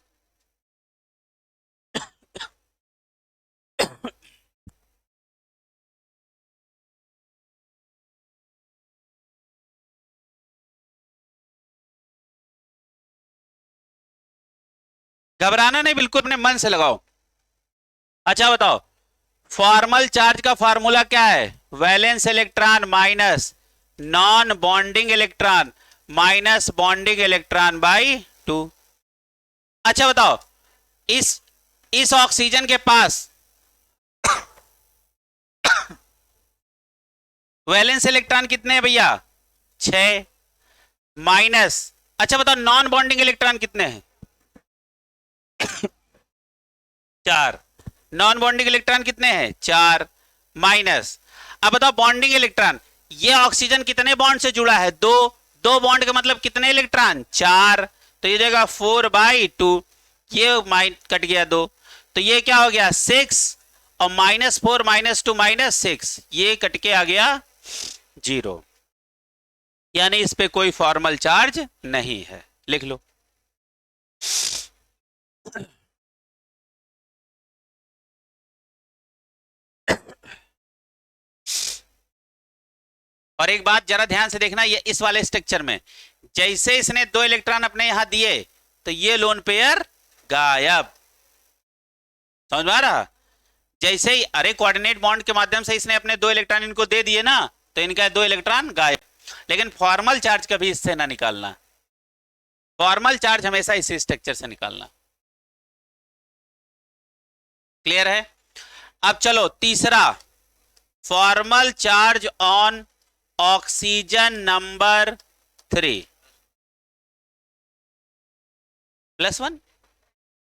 घबराना नहीं, बिल्कुल अपने मन से लगाओ। अच्छा बताओ, फॉर्मल चार्ज का फार्मूला क्या है? Valence electron minus non bonding electron minus bonding electron by 2। अच्छा बताओ, इस ऑक्सीजन के पास वैलेंस इलेक्ट्रॉन कितने हैं भैया? 6 माइनस, अच्छा बताओ नॉन बॉन्डिंग इलेक्ट्रॉन कितने हैं? 4। नॉन बॉन्डिंग इलेक्ट्रॉन कितने हैं? 4 माइनस, अब बताओ बॉन्डिंग इलेक्ट्रॉन, ये ऑक्सीजन कितने बॉन्ड से जुड़ा है? 2 बॉन्ड का मतलब कितने इलेक्ट्रॉन? 4, तो ये देगा 4/2, ये कट गया 2, तो ये क्या हो गया 6, और -4 -2 -6, ये कट के आ गया 0, यानी इस पे कोई फॉर्मल चार्ज नहीं है। लिख लो। और एक बात जरा ध्यान से देखना, ये इस वाले स्ट्रक्चर में जैसे इसने 2 इलेक्ट्रॉन अपने यहां दिए तो ये लोन पेयर गायब, समझ में आ रहा? जैसे ही अरे कोऑर्डिनेट बॉन्ड के माध्यम से इसने अपने 2 इलेक्ट्रॉन इनको दे दिए ना, तो इनका 2 इलेक्ट्रॉन गायब। लेकिन फॉर्मल चार्ज कभी इससे ना निकालना, फॉर्मल चार्ज हमेशा इसी स्ट्रक्चर से निकालना। क्लियर है? अब चलो तीसरा, formal charge on oxygen number 3 +1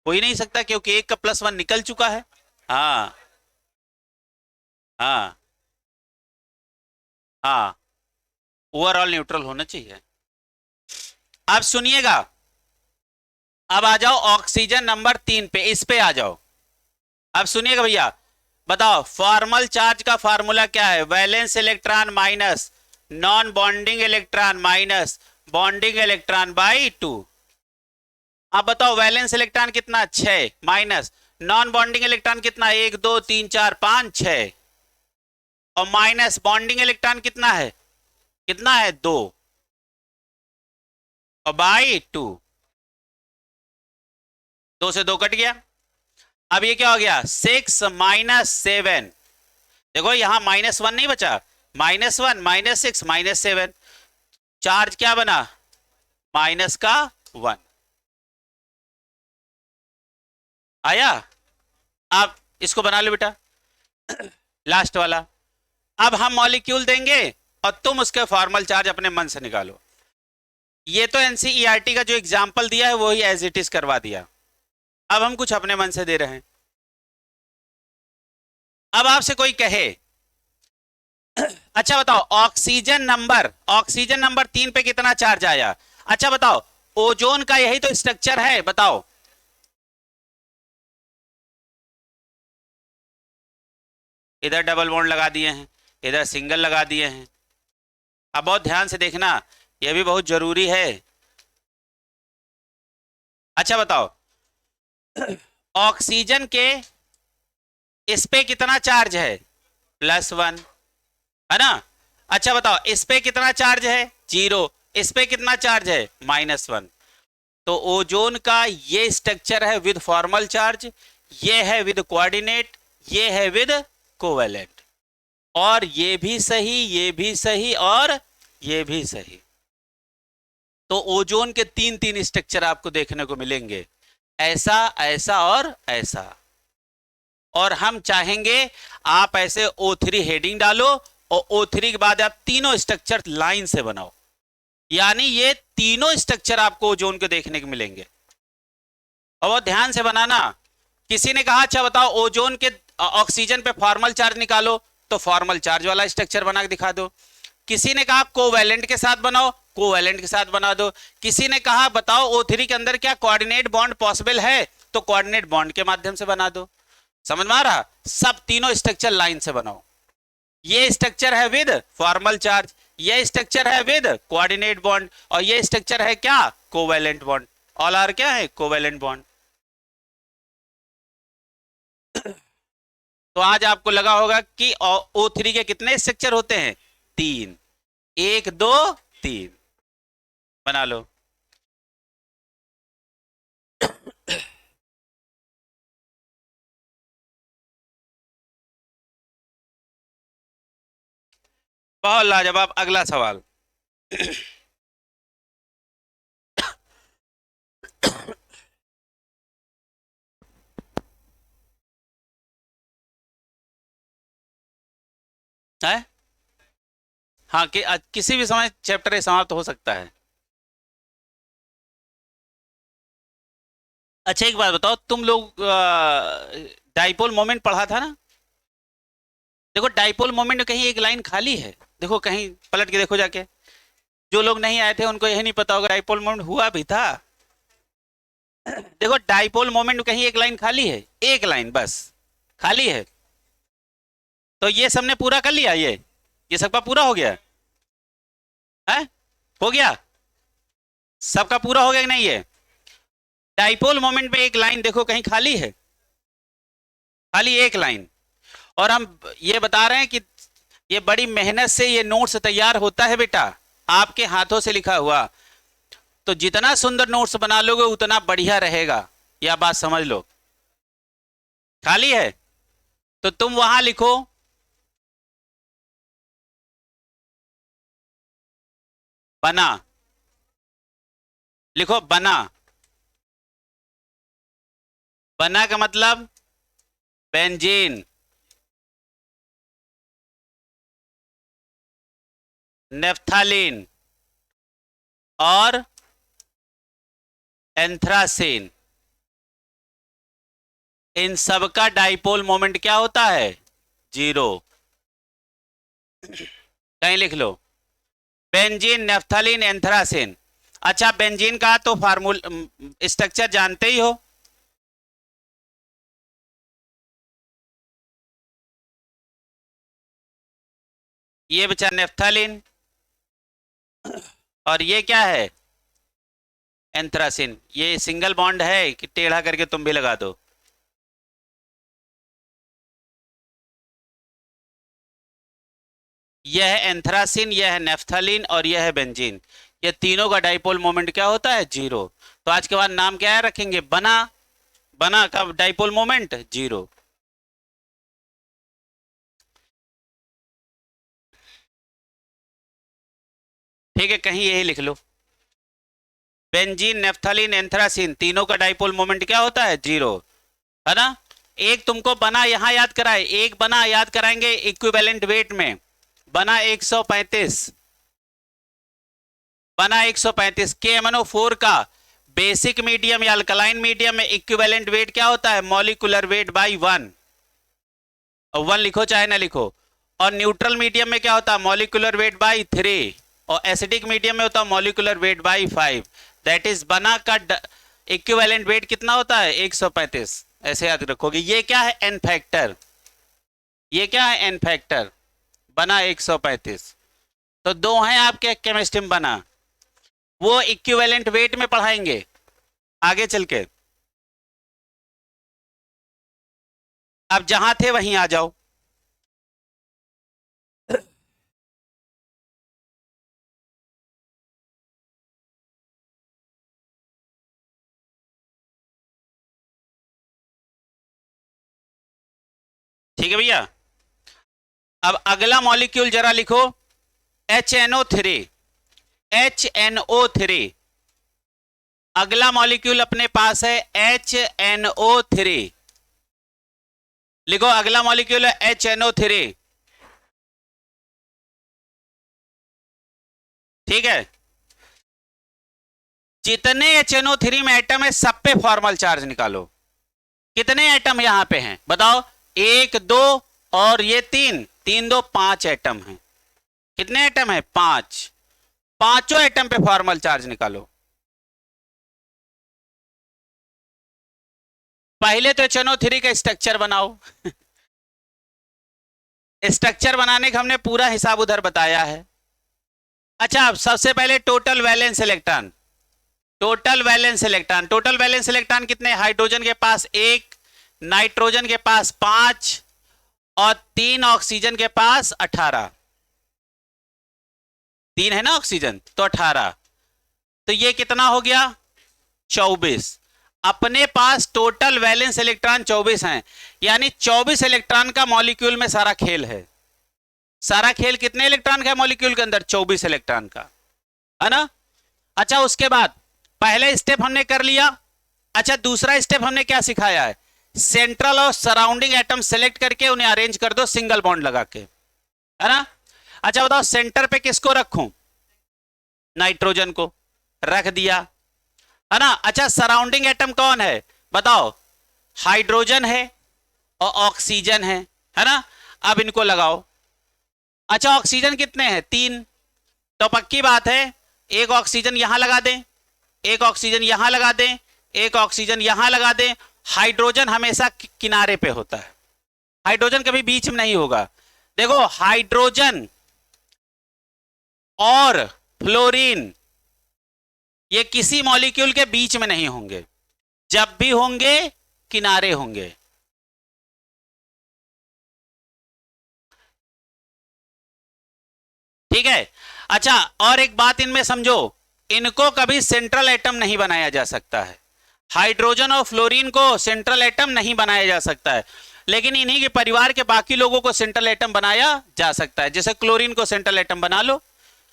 हो ही नहीं सकता, क्योंकि एक का +1 निकल चुका है। हाँ हाँ हाँ, ओवरऑल न्यूट्रल होना चाहिए। अब सुनिएगा, अब आ जाओ ऑक्सीजन नंबर 3 पे, इस पे आ जाओ। अब सुनिएगा भैया, बताओ फॉर्मल चार्ज का फार्मूला क्या है? Valence electron minus non bonding electron minus bonding electron by 2। अब बताओ वैलेंस इलेक्ट्रॉन कितना? 6 माइनस नॉन बॉन्डिंग इलेक्ट्रॉन कितना? 1 2 3 4 5 6, और माइनस बॉन्डिंग इलेक्ट्रॉन कितना है? कितना है? 2, और बाई 2, 2 से 2 कट गया। अब ये क्या हो गया? 6 -7, देखो यहां -1 नहीं बचा, -1 -6 -7, चार्ज क्या बना? माइनस का 1 आया। अब इसको बना लो बेटा, लास्ट वाला। अब हम मॉलिक्यूल देंगे और तुम उसके फॉर्मल चार्ज अपने मन से निकालो। ये तो एनसीईआरटी का जो एग्जाम्पल दिया है वही एज इट इज करवा दिया, अब हम कुछ अपने मन से दे रहे हैं। अब आपसे कोई कहे अच्छा बताओ ऑक्सीजन नंबर 3 पे कितना चार्ज आया? अच्छा बताओ, ओजोन का यही तो स्ट्रक्चर है, बताओ। इधर डबल बॉन्ड लगा दिए हैं, इधर सिंगल लगा दिए हैं। अब बहुत ध्यान से देखना, यह भी बहुत जरूरी है। अच्छा बताओ, ऑक्सीजन के इस पे कितना चार्ज है? +1, है ना? अच्छा बताओ इस पे कितना चार्ज है? 0। इस पे कितना चार्ज है? -1। तो ओजोन का ये स्ट्रक्चर है विद फॉर्मल चार्ज, ये है विद कोऑर्डिनेट, ये है विद कोवेलेंट, और ये भी सही, ये भी सही, और ये भी सही। तो ओजोन के 3 स्ट्रक्चर आपको देखने को मिलेंगे, ऐसा, ऐसा और ऐसा। और हम चाहेंगे आप ऐसे O3 हेडिंग डालो और O3 के बाद आप तीनों स्ट्रक्चर लाइन से बनाओ, यानी ये तीनों स्ट्रक्चर आपको ओजोन के देखने को मिलेंगे। और वो ध्यान से बनाना। किसी ने कहा अच्छा बताओ ओजोन के ऑक्सीजन पे फॉर्मल चार्ज निकालो, तो फॉर्मल चार्ज वाला स्ट्रक्चर बना के दिखा दो। किसी ने कहा कोवैलेंट के साथ बनाओ, कोवैलेंट के साथ बना दो। किसी ने कहा बताओ O3 के अंदर क्या कोऑर्डिनेट बॉन्ड पॉसिबल है, तो कोऑर्डिनेट बॉन्ड के माध्यम से बना दो। समझ में आ रहा? सब तीनों स्ट्रक्चर लाइन से बनाओ। ये स्ट्रक्चर है विद फॉर्मल चार्ज, ये स्ट्रक्चर है विद कोऑर्डिनेट बॉन्ड, और ये स्ट्रक्चर है क्या, कोवैलेंट बॉन्ड। ऑल आर क्या है, कोवैलेंट बॉन्ड। तो आज आपको लगा होगा कि O3 के कितने स्ट्रक्चर होते हैं, 3, 1 2 3। बना लो। बहुत लाजवाब। अगला सवाल। है हाँ कि किसी भी समय चैप्टर समाप्त हो सकता है। अच्छा एक बात बताओ, तुम लोग डाइपोल मोमेंट पढ़ा था ना? देखो डाइपोल मोमेंट में कहीं एक लाइन खाली है, देखो कहीं पलट के देखो जाके। जो लोग नहीं आए थे उनको यही नहीं पता होगा डाइपोल मोमेंट हुआ भी था। देखो डाइपोल मोमेंट में कहीं एक लाइन खाली है, एक लाइन बस खाली है। तो ये सबने पूरा कर लिया, ये सबका पूरा हो गया है? हो गया सबका पूरा हो गया कि नहीं? ये डाइपोल मोमेंट में एक लाइन देखो कहीं खाली है, खाली एक लाइन। और हम ये बता रहे हैं कि ये बड़ी मेहनत से ये नोट्स तैयार होता है बेटा, आपके हाथों से लिखा हुआ। तो जितना सुंदर नोट्स बना लोगे उतना बढ़िया रहेगा, यह बात समझ लो। खाली है तो तुम वहां लिखो बना, लिखो बना। बना का मतलब बेंजीन, नेफ्थालीन और एंथ्रासीन। इन सब का डाइपोल मोमेंट क्या होता है, 0। कहीं लिख लो बेंजीन, नेफ्थालीन, एंथ्रासीन। अच्छा बेंजीन का तो फार्मूला स्ट्रक्चर जानते ही हो, ये बचा नेफ्थालीन, और ये क्या है, एंथ्रासीन। ये सिंगल बॉन्ड है कि टेढ़ा करके तुम भी लगा दो? यह है एंथ्रासीन, यह है नेफ्थालीन और यह है बेंजीन। ये तीनों का डाइपोल मोमेंट क्या होता है, 0। तो आज के बाद नाम क्या है रखेंगे, बना। बना का डाइपोल मोमेंट 0। ठीक है, कहीं यही लिख लो, बेंजीन, नेफ्थालीन, एंथ्रासीन तीनों का डाइपोल मोमेंट क्या होता है, 0, है ना? एक तुमको बना यहां याद कराए, एक बना याद कराएंगे इक्विवेलेंट वेट में। बना 135, बना 135। KMnO4 का बेसिक मीडियम या अल्कलाइन मीडियम में इक्विवेलेंट वेट क्या होता है, मॉलिक्यूलर वेट बाई 1। 1 लिखो चाहे ना लिखो। और न्यूट्रल मीडियम में क्या होता है, मॉलिक्यूलर वेट बाई 3। और एसिडिक मीडियम में होता है molecular weight by 5। That is बना का इक्विवेलेंट वेट कितना होता है, 135। ऐसे याद रखोगे। ये क्या है, एन फैक्टर। ये क्या है, एन फैक्टर। बना 135। तो दो हैं आपके केमिस्ट्री में बना, वो इक्विवेलेंट वेट में पढ़ाएंगे आगे चल के। अब जहां थे वहीं आ जाओ। ठीक है भैया। अब अगला मॉलिक्यूल जरा लिखो, HNO3। HNO3 अगला मॉलिक्यूल अपने पास है, HNO3। लिखो अगला मॉलिक्यूल है HNO3। ठीक है, जितने HNO3 में एटम है सब पे फॉर्मल चार्ज निकालो। कितने एटम यहां पे हैं बताओ, 1 2 और ये 3, 3 2 5 एटम हैं। कितने एटम है? 5। पांचों एटम पे फॉर्मल चार्ज निकालो। पहले तो HNO3 का स्ट्रक्चर बनाओ। स्ट्रक्चर बनाने का हमने पूरा हिसाब उधर बताया है। अच्छा, अब सबसे पहले total valence electron. Total valence electron, total valence electron कितने? हाइड्रोजन के पास 1, नाइट्रोजन के पास 5 और 3 ऑक्सीजन के पास 18। 3 है ना ऑक्सीजन, तो 18। तो ये कितना हो गया? 24। अपने पास टोटल वैलेंस इलेक्ट्रॉन 24 हैं, यानी 24 इलेक्ट्रॉन का मॉलिक्यूल में सारा खेल है। सारा खेल कितने इलेक्ट्रॉन का है मॉलिक्यूल के अंदर? 24 इलेक्ट्रॉन का, है ना। अच्छा, उसके बाद पहले स्टेप हमने कर लिया। अच्छा, दूसरा स्टेप हमने क्या सिखाया है? सेंट्रल और सराउंडिंग एटम सेलेक्ट करके उन्हें अरेंज कर दो सिंगल बॉन्ड लगा के, है ना। अच्छा बताओ, सेंटर पे किसको रखूं? नाइट्रोजन को रख दिया, है ना। अच्छा, सराउंडिंग एटम कौन है बताओ? हाइड्रोजन है और ऑक्सीजन है ना। अब इनको लगाओ। अच्छा, ऑक्सीजन कितने हैं? 3। तो पक्की बात है, एक ऑक्सीजन यहां लगा दें, एक ऑक्सीजन यहां लगा दें, एक ऑक्सीजन यहां लगा दें। हाइड्रोजन हमेशा किनारे पे होता है, हाइड्रोजन कभी बीच में नहीं होगा। देखो, हाइड्रोजन और फ्लोरीन ये किसी मॉलिक्यूल के बीच में नहीं होंगे, जब भी होंगे किनारे होंगे। ठीक है। अच्छा, और एक बात इनमें समझो, इनको कभी सेंट्रल एटम नहीं बनाया जा सकता है। हाइड्रोजन और फ्लोरीन को सेंट्रल एटम नहीं बनाया जा सकता है, लेकिन इन्हीं के परिवार के बाकी लोगों को सेंट्रल एटम बनाया जा सकता है। जैसे क्लोरीन को सेंट्रल एटम बना लो,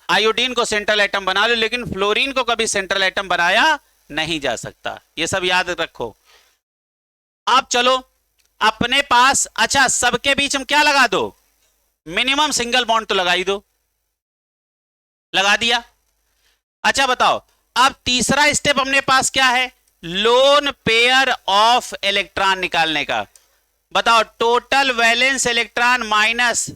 आयोडीन को सेंट्रल एटम बना लो, लेकिन फ्लोरीन को कभी सेंट्रल एटम बनाया नहीं जा सकता। ये सब याद रखो। अब चलो अपने पास, अच्छा सबके बीच हम क्या लगा दो? मिनिमम सिंगल बॉन्ड तो लगा ही दो। लगा दिया। अच्छा बताओ, अब तीसरा स्टेप अपने पास क्या है? लोन पेयर ऑफ इलेक्ट्रॉन निकालने का। बताओ, total valence electron minus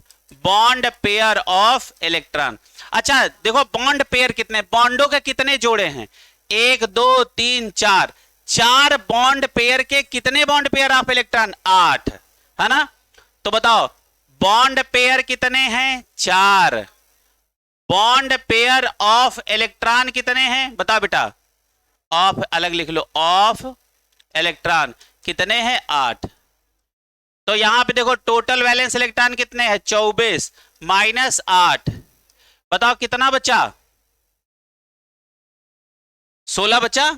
bond pair of electron. अच्छा देखो, बॉन्ड पेयर कितने, बॉन्डों के कितने जोड़े हैं? 1 2 3 4। 4 बॉन्ड पेयर के कितने बॉन्ड पेयर ऑफ इलेक्ट्रॉन? 8, है ना। तो बताओ, बॉन्ड पेयर कितने हैं? 4। बॉन्ड पेयर ऑफ इलेक्ट्रॉन कितने हैं? बताओ बेटा। ऑफ अलग लिख लो, ऑफ इलेक्ट्रॉन कितने हैं? 8। तो यहां पे देखो, टोटल वैलेंस इलेक्ट्रॉन कितने हैं? 24 माइनस 8। बताओ कितना बचा? 16 बचा।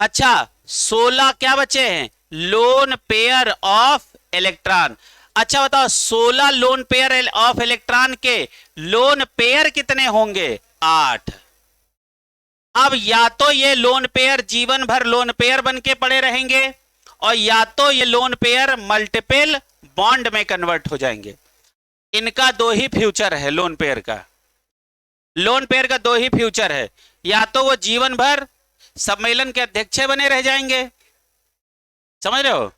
अच्छा, 16 क्या बचे हैं? Lone pair of electron. अच्छा बताओ, 16 लोन पेयर ऑफ इलेक्ट्रॉन के लोन पेयर कितने होंगे? 8। अब या तो ये लोन पेयर जीवन भर लोन पेयर बन के पड़े रहेंगे, और या तो ये लोन पेयर मल्टीपल बॉन्ड में कन्वर्ट हो जाएंगे। इनका दो ही फ्यूचर है, लोन पेयर का। लोन पेयर का दो ही फ्यूचर है, या तो वो जीवन भर सम्मेलन के अध्यक्ष बने रह जाएंगे, समझ रहे हो,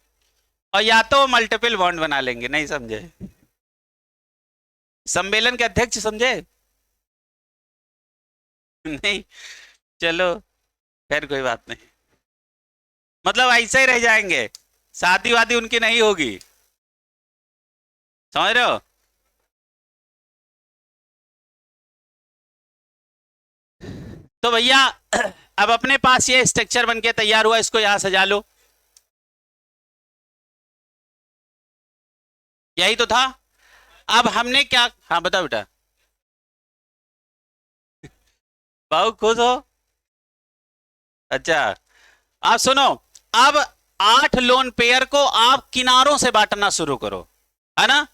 और या तो मल्टीपल बॉन्ड बना लेंगे। नहीं समझे? सम्मेलन के अध्यक्ष समझे? नहीं, चलो फिर कोई बात नहीं। मतलब ऐसे ही रह जाएंगे, शादी वादी उनकी नहीं होगी, समझ रहे हो। तो भैया अब अपने पास ये स्ट्रक्चर बनके तैयार हुआ, इसको यहां सजा लो। यही तो था। अब हमने क्या, हाँ बताओ बेटा। बहुत खुश हो? अच्छा, आप सुनो, अब 8 लोन पेयर को आप किनारों से बांटना शुरू करो, है ना।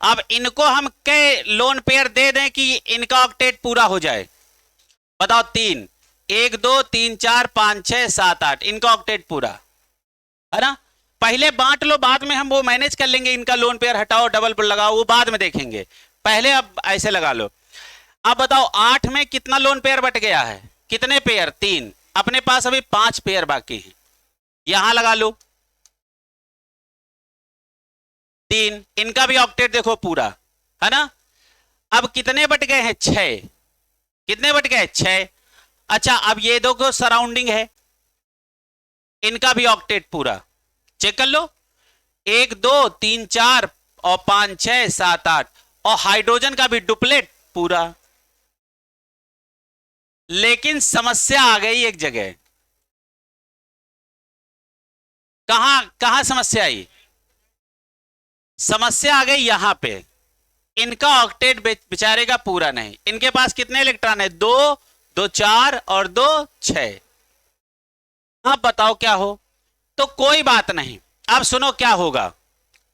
अब इनको हम कई लोन पेयर दे दें कि इनका ऑक्टेट पूरा हो जाए? बताओ, 3, 1 2 3 4 5 6 7 8, इनका ऑक्टेट पूरा, है ना। पहले बांट लो, बाद में हम वो मैनेज कर लेंगे, इनका लोन पेयर हटाओ डबल पर लगाओ, वो बाद में देखेंगे। पहले अब ऐसे लगा लो। अब बताओ, 8 में कितना लोन पेयर बट गया है? कितने पेयर? 3। अपने पास अभी 5 पेयर बाकी हैं, यहां लगा लो 3। इनका भी ऑक्टेट देखो पूरा, है ना। अब कितने बट गए हैं? 6। कितने बट गए? 6। अच्छा, अब ये दो को सराउंडिंग है, इनका भी ऑक्टेट पूरा चेक कर लो। 1 2 3 4 और 5 6 7 8, और हाइड्रोजन का भी डुप्लेट पूरा। लेकिन समस्या आ गई एक जगह। कहां कहां समस्या आई? समस्या आ गई यहां पे। इनका ऑक्टेट बेचारे का पूरा नहीं। इनके पास कितने इलेक्ट्रॉन है? 2 2 4 और 2 6। अब बताओ क्या हो? तो कोई बात नहीं। अब सुनो क्या होगा,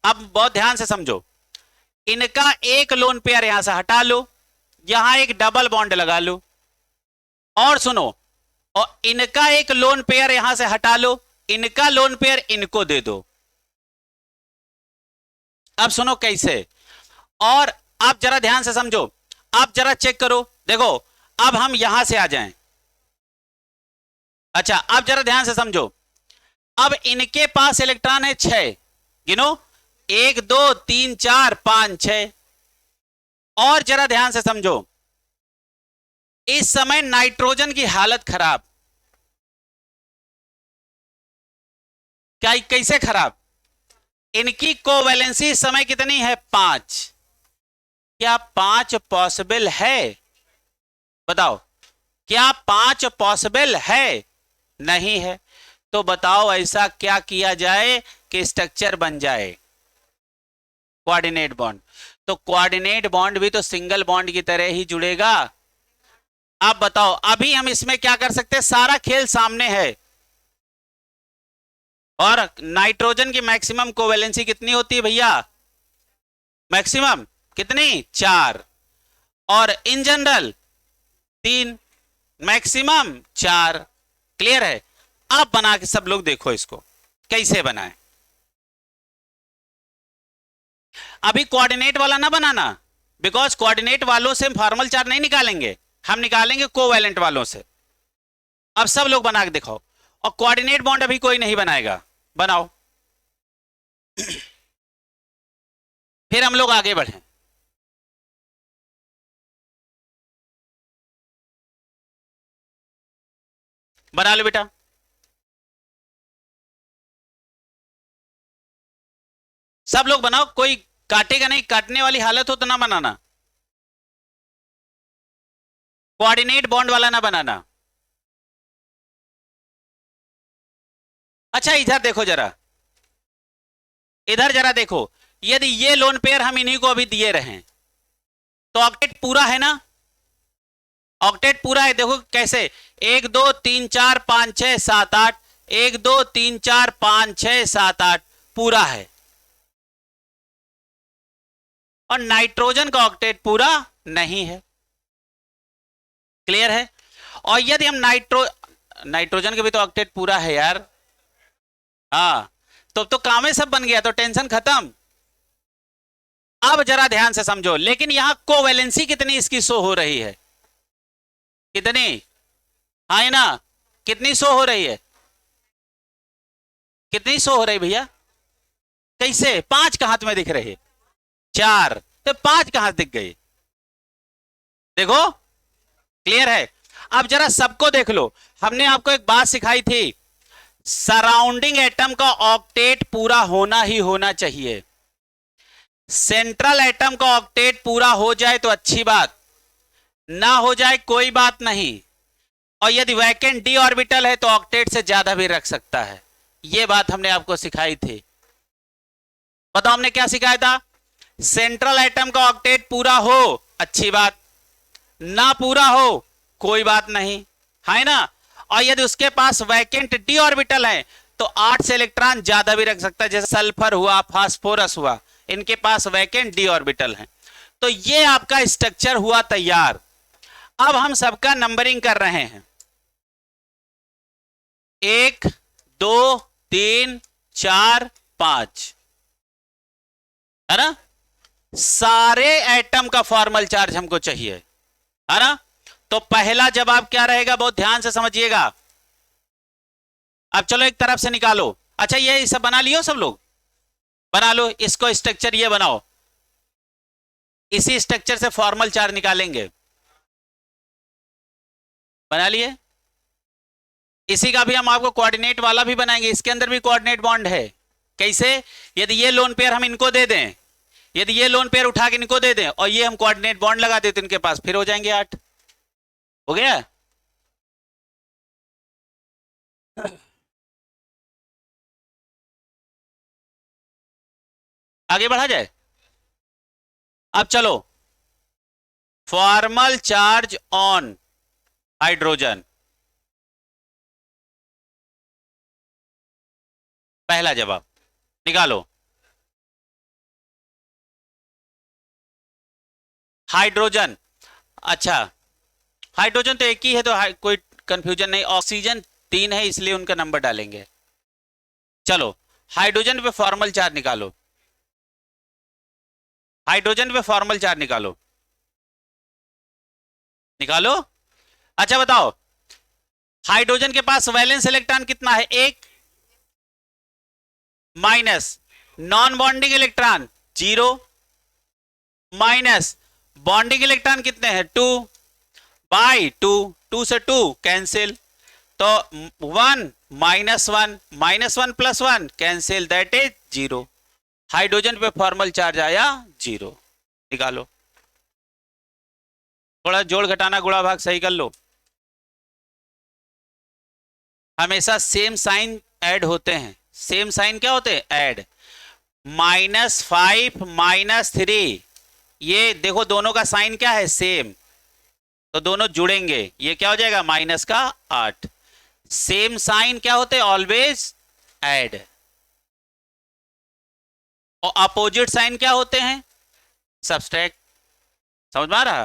अब बहुत ध्यान से समझो। इनका एक लोन पेयर यहां से हटा लो, यहां एक डबल बॉन्ड लगा लो, और सुनो, और इनका एक लोन पेयर यहां से हटा लो, इनका लोन पेयर इनको दे दो। अब सुनो कैसे, और आप जरा ध्यान से समझो। आप जरा चेक करो, देखो अब हम यहां से आ जाएं। अच्छा, आप जरा ध्यान से समझो। अब इनके पास इलेक्ट्रॉन है 6, गिनो, 1 2 3 4 5 6। और जरा ध्यान से समझो, इस समय नाइट्रोजन की हालत खराब। क्या कैसे खराब? इनकी कोवैलेंसी इस समय कितनी है? 5। क्या 5 पॉसिबल है? बताओ, क्या 5 पॉसिबल है? नहीं है। तो बताओ ऐसा क्या किया जाए कि स्ट्रक्चर बन जाए? Coordinate bond. तो कोऑर्डिनेट बॉन्ड भी तो सिंगल बॉन्ड की तरह ही जुड़ेगा। अब बताओ, अभी हम इसमें क्या कर सकते हैं? सारा खेल सामने है। और नाइट्रोजन की मैक्सिमम कोवैलेंसी कितनी होती है भैया? मैक्सिमम कितनी? 4। और इन जनरल 3, मैक्सिमम 4। क्लियर है? आप बना के सब लोग देखो इसको कैसे बनाएं। अभी कोऑर्डिनेट वाला ना बनाना, बिकॉज कोऑर्डिनेट वालों से हम फॉर्मल चार्ज नहीं निकालेंगे, हम निकालेंगे कोवैलेंट वालों से। अब सब लोग बना के दिखाओ। और कोऑर्डिनेट बॉन्ड अभी कोई नहीं बनाएगा, बनाओ। फिर हम लोग आगे बढ़ें। बना लो बेटा। सब लोग बनाओ, कोई काटेगा नहीं, काटने वाली हालत हो तो ना बनाना। कोऑर्डिनेट बॉन्ड वाला ना बनाना। अच्छा इधर देखो जरा, इधर जरा देखो। यदि ये लोन पेयर हम इन्हीं को अभी दिए रहे तो ऑक्टेट पूरा है ना? ऑक्टेट पूरा है। देखो कैसे, 1 2 3 4 5 6 7 8, 1 2 3 4 5 6 7 8 पूरा है। और नाइट्रोजन का ऑक्टेट पूरा नहीं है। क्लियर है? और यदि हम नाइट्रोजन के भी तो ऑक्टेट पूरा है यार। हाँ, तो काम है, सब बन गया, तो टेंशन खत्म। अब जरा ध्यान से समझो, लेकिन यहां कोवैलेंसी कितनी इसकी शो हो रही है? कितनी? हाँ है ना? कितनी शो हो रही है? कितनी शो हो रही भैया? कैसे? 5 कहां तुम्हें दिख रही है? 4। तो 5 कहां दिख गई? देखो, क्लियर है? अब जरा सबको देख लो। हमने आपको एक बात सिखाई थी, सराउंडिंग एटम का ऑक्टेट पूरा होना ही होना चाहिए। सेंट्रल एटम का ऑक्टेट पूरा हो जाए तो अच्छी बात, ना हो जाए कोई बात नहीं। और यदि वैकेंट डी ऑर्बिटल है तो ऑक्टेट से ज्यादा भी रख सकता है। यह बात हमने आपको सिखाई थी। बताओ हमने क्या सिखाया था? सेंट्रल एटम का ऑक्टेट पूरा हो अच्छी बात, ना पूरा हो कोई बात नहीं, है ना? और यदि उसके पास वैकेंट डी ऑर्बिटल है तो 8 से इलेक्ट्रॉन ज्यादा भी रख सकता है, जैसे सल्फर हुआ, फास्फोरस हुआ, इनके पास वैकेंट डी ऑर्बिटल है। तो ये आपका स्ट्रक्चर हुआ तैयार। अब हम सबका नंबरिंग कर रहे हैं, 1 2 3 4 5, है ना? सारे एटम का फॉर्मल चार्ज हमको चाहिए, है ना? तो पहला जवाब क्या रहेगा, बहुत ध्यान से समझिएगा। अब चलो एक तरफ से निकालो। अच्छा ये सब बना लियो, सब लोग बना लो इसको, स्ट्रक्चर ये बनाओ। इसी स्ट्रक्चर से फॉर्मल चार्ज निकालेंगे। बना लिए। इसी का भी हम आपको कोऑर्डिनेट वाला भी बनाएंगे, इसके अंदर भी कोऑर्डिनेट बॉन्ड है। कैसे? यदि ये लोन पेयर हम इनको दे दें, यदि ये लोन पेयर उठा के इनको दे दें और ये हम कोऑर्डिनेट बॉन्ड लगा देते इनके पास, फिर हो जाएंगे 8। हो गया? आगे बढ़ा जाए। अब चलो, फॉर्मल चार्ज ऑन हाइड्रोजन। पहला जवाब निकालो। हाइड्रोजन, अच्छा हाइड्रोजन तो एक ही है, तो कोई कंफ्यूजन नहीं। ऑक्सीजन 3 है, इसलिए उनका नंबर डालेंगे। चलो, हाइड्रोजन पे फॉर्मल चार्ज निकालो। हाइड्रोजन पे फॉर्मल चार्ज निकालो। निकालो। अच्छा बताओ, हाइड्रोजन के पास वैलेंस इलेक्ट्रॉन कितना है? 1। Minus non bonding electron 0, minus bonding electron कितने हैं? 2 बाई 2, 2 से 2 कैंसिल, तो 1 -1 -1 + 1 कैंसिल, दैट इज 0। हाइड्रोजन पे फॉर्मल चार्ज आया 0। निकालो। थोड़ा जोड़ घटाना गुणा भाग सही कर लो। हमेशा सेम साइन ऐड होते हैं। सेम साइन क्या होते हैं? ऐड। -5 -3, ये देखो दोनों का साइन क्या है? सेम, तो दोनों जुड़ेंगे, ये क्या हो जाएगा? माइनस का 8। सेम साइन क्या होते हैं? Always add. और अपोजिट साइन क्या होते हैं? सब्सट्रैक्ट। समझ में आ रहा?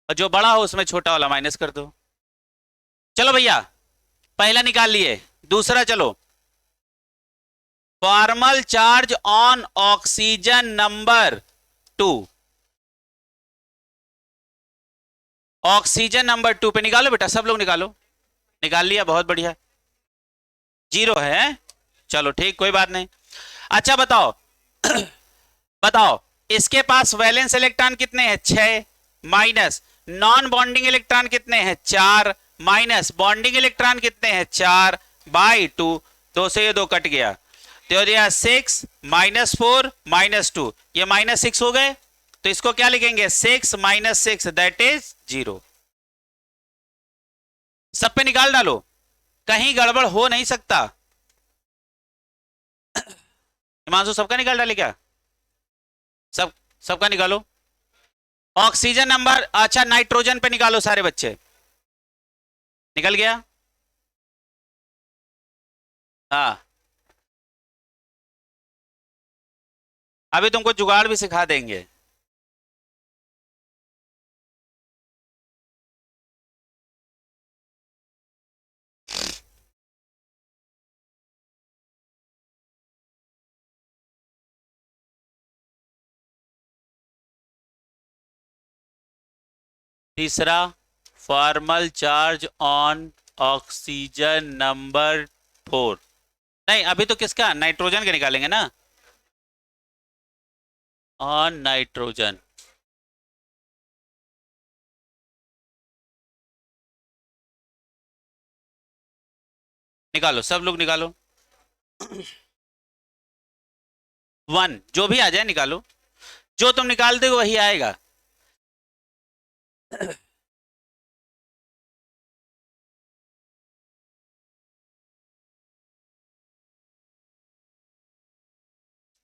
और जो बड़ा हो उसमें छोटा वाला माइनस कर दो। चलो भैया, पहला निकाल लिए। दूसरा चलो, formal charge on oxygen number 2। Oxygen number 2 पे निकालो बेटा, सब लोग निकालो। निकाल लिया, बहुत बढ़िया। 0 है, चलो ठीक, कोई बात नहीं। अच्छा बताओ बताओ, इसके पास वैलेंस इलेक्ट्रॉन कितने हैं? 6, माइनस नॉन बॉन्डिंग इलेक्ट्रॉन कितने हैं? 4, माइनस बॉन्डिंग इलेक्ट्रॉन कितने हैं? 4 बाई 2, 2 से ये 2 कट गया, तो यह 6 -4 -2, ये -6 हो गए, तो इसको क्या लिखेंगे? 6 - 6, दैट इज 0। सब पे निकाल डालो, कहीं गड़बड़ हो नहीं सकता। हिमांशु सबका निकाल डाले क्या? सब सबका निकालो। ऑक्सीजन नंबर, अच्छा नाइट्रोजन पे निकालो सारे बच्चे। निकल गया? हाँ, अभी तुमको जुगाड़ भी सिखा देंगे। तीसरा, formal charge on oxygen number 4। नहीं, अभी तो किसका? नाइट्रोजन के निकालेंगे ना। ऑन नाइट्रोजन, निकालो, सब लोग निकालो। 1 जो भी आ जाए निकालो, जो तुम निकाल दो वही आएगा।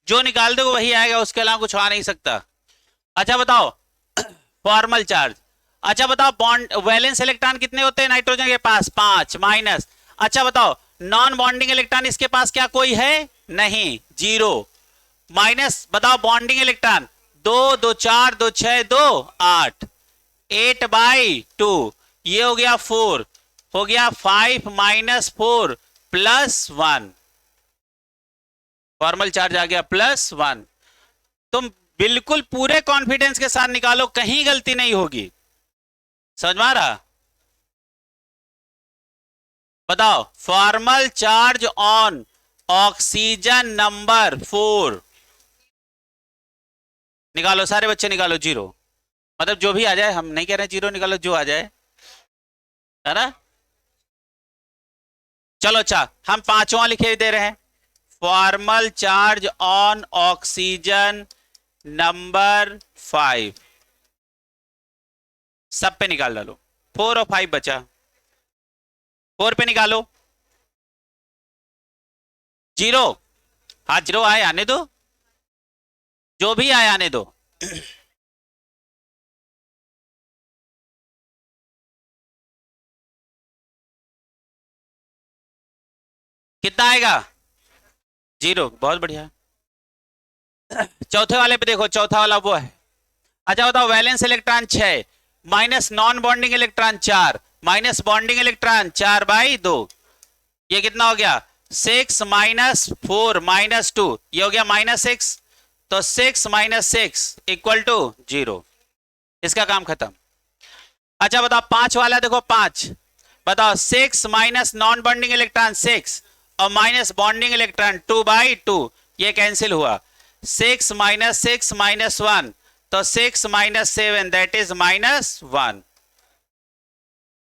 जो निकाल दो वही आएगा, उसके अलावा कुछ आ नहीं सकता। अच्छा बताओ, फॉर्मल चार्ज। अच्छा बताओ, बॉन्ड वैलेंस इलेक्ट्रॉन कितने होते हैं नाइट्रोजन के पास? 5, माइनस। अच्छा बताओ, नॉन बॉन्डिंग इलेक्ट्रॉन इसके पास क्या कोई है? नहीं, 0, माइनस बताओ बॉन्डिंग इलेक्ट्रॉन 2 2 4 2 6 2 8, 8 बाई 2, ये हो गया 4, हो गया 5 -4 +1, फॉर्मल चार्ज आ गया +1। तुम बिल्कुल पूरे कॉन्फिडेंस के साथ निकालो, कहीं गलती नहीं होगी। समझ में आ रहा? बताओ, formal charge on oxygen number 4। निकालो सारे बच्चे निकालो जीरो, मतलब जो भी आ जाए, हम नहीं कह रहे जीरो निकालो, जो आ जाए, है ना। चलो अच्छा, हम पांचवा लिखे दे रहे हैं, formal charge on oxygen number 5, सब पे निकाल डालो। 4 और 5 बचा, 4 पे निकालो, जीरो। हाँ जीरो आए आने दो, जो भी आए आने दो। कितना आएगा? जीरो, बहुत बढ़िया। चौथे वाले पे देखो, चौथा वाला वो है। अच्छा बताओ, valence electron 6 minus non bonding electron 4 minus bonding electron 4/2, ये कितना हो गया? 6 माइनस 4 माइनस 2, ये हो गया -6। तो 6 माइनस 6 इक्वल टू 0, इसका काम खत्म। अच्छा बताओ पांच वाला देखो, पांच बताओ, 6 माइनस नॉन बॉन्डिंग इलेक्ट्रॉन 6 और माइनस बॉन्डिंग इलेक्ट्रॉन 2/2, ये कैंसिल हुआ। 6 माइनस 6 माइनस 1, तो 6 माइनस 7 दैट इज -1।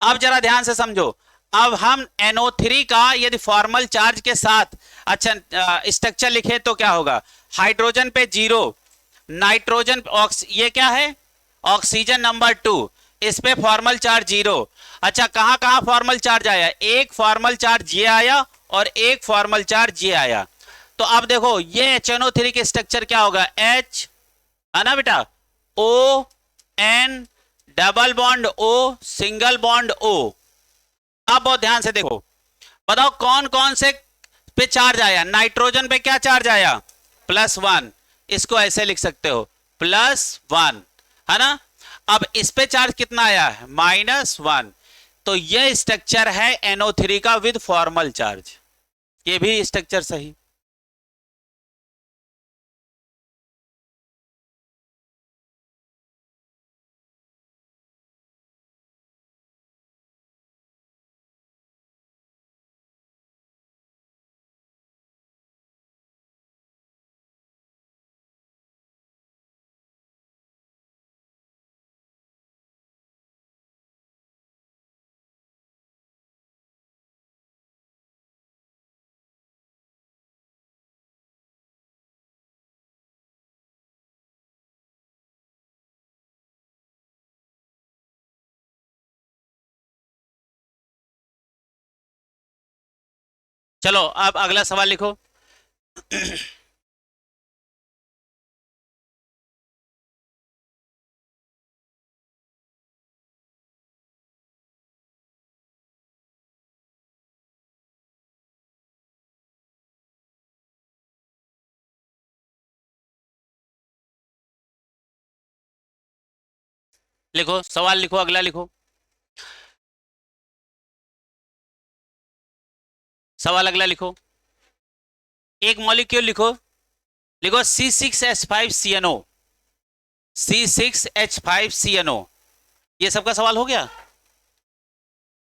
अब जरा ध्यान से समझो, अब हम NO3 का यदि फॉर्मल चार्ज के साथ अच्छा स्ट्रक्चर लिखे तो क्या होगा? हाइड्रोजन पे 0, नाइट्रोजन ये क्या है? ऑक्सीजन नंबर 2, इस पे फॉर्मल चार्ज 0। अच्छा कहां कहां फॉर्मल चार्ज आया? एक फॉर्मल चार्ज ये आया और एक फॉर्मल चार्ज ये आया। तो अब देखो ये HNO3 के स्ट्रक्चर क्या होगा? H, है ना बेटा, ON, double bond O, single bond O। अब बहुत ध्यान से देखो, बताओ कौन कौन से पे चार्ज आया? नाइट्रोजन पे क्या चार्ज आया? +1, इसको ऐसे लिख सकते हो +1, है ना। अब इस पे चार्ज कितना आया है? -1। तो ये स्ट्रक्चर है NO3 का विद फॉर्मल चार्ज, ये भी स्ट्रक्चर सही। चलो अब अगला सवाल लिखो। लिखो सवाल, लिखो अगला लिखो, सवाल अगला लिखो। एक मॉलिक्यूल लिखो, लिखो C6H5CNO, C6H5CNO, ये सबका सवाल हो गया।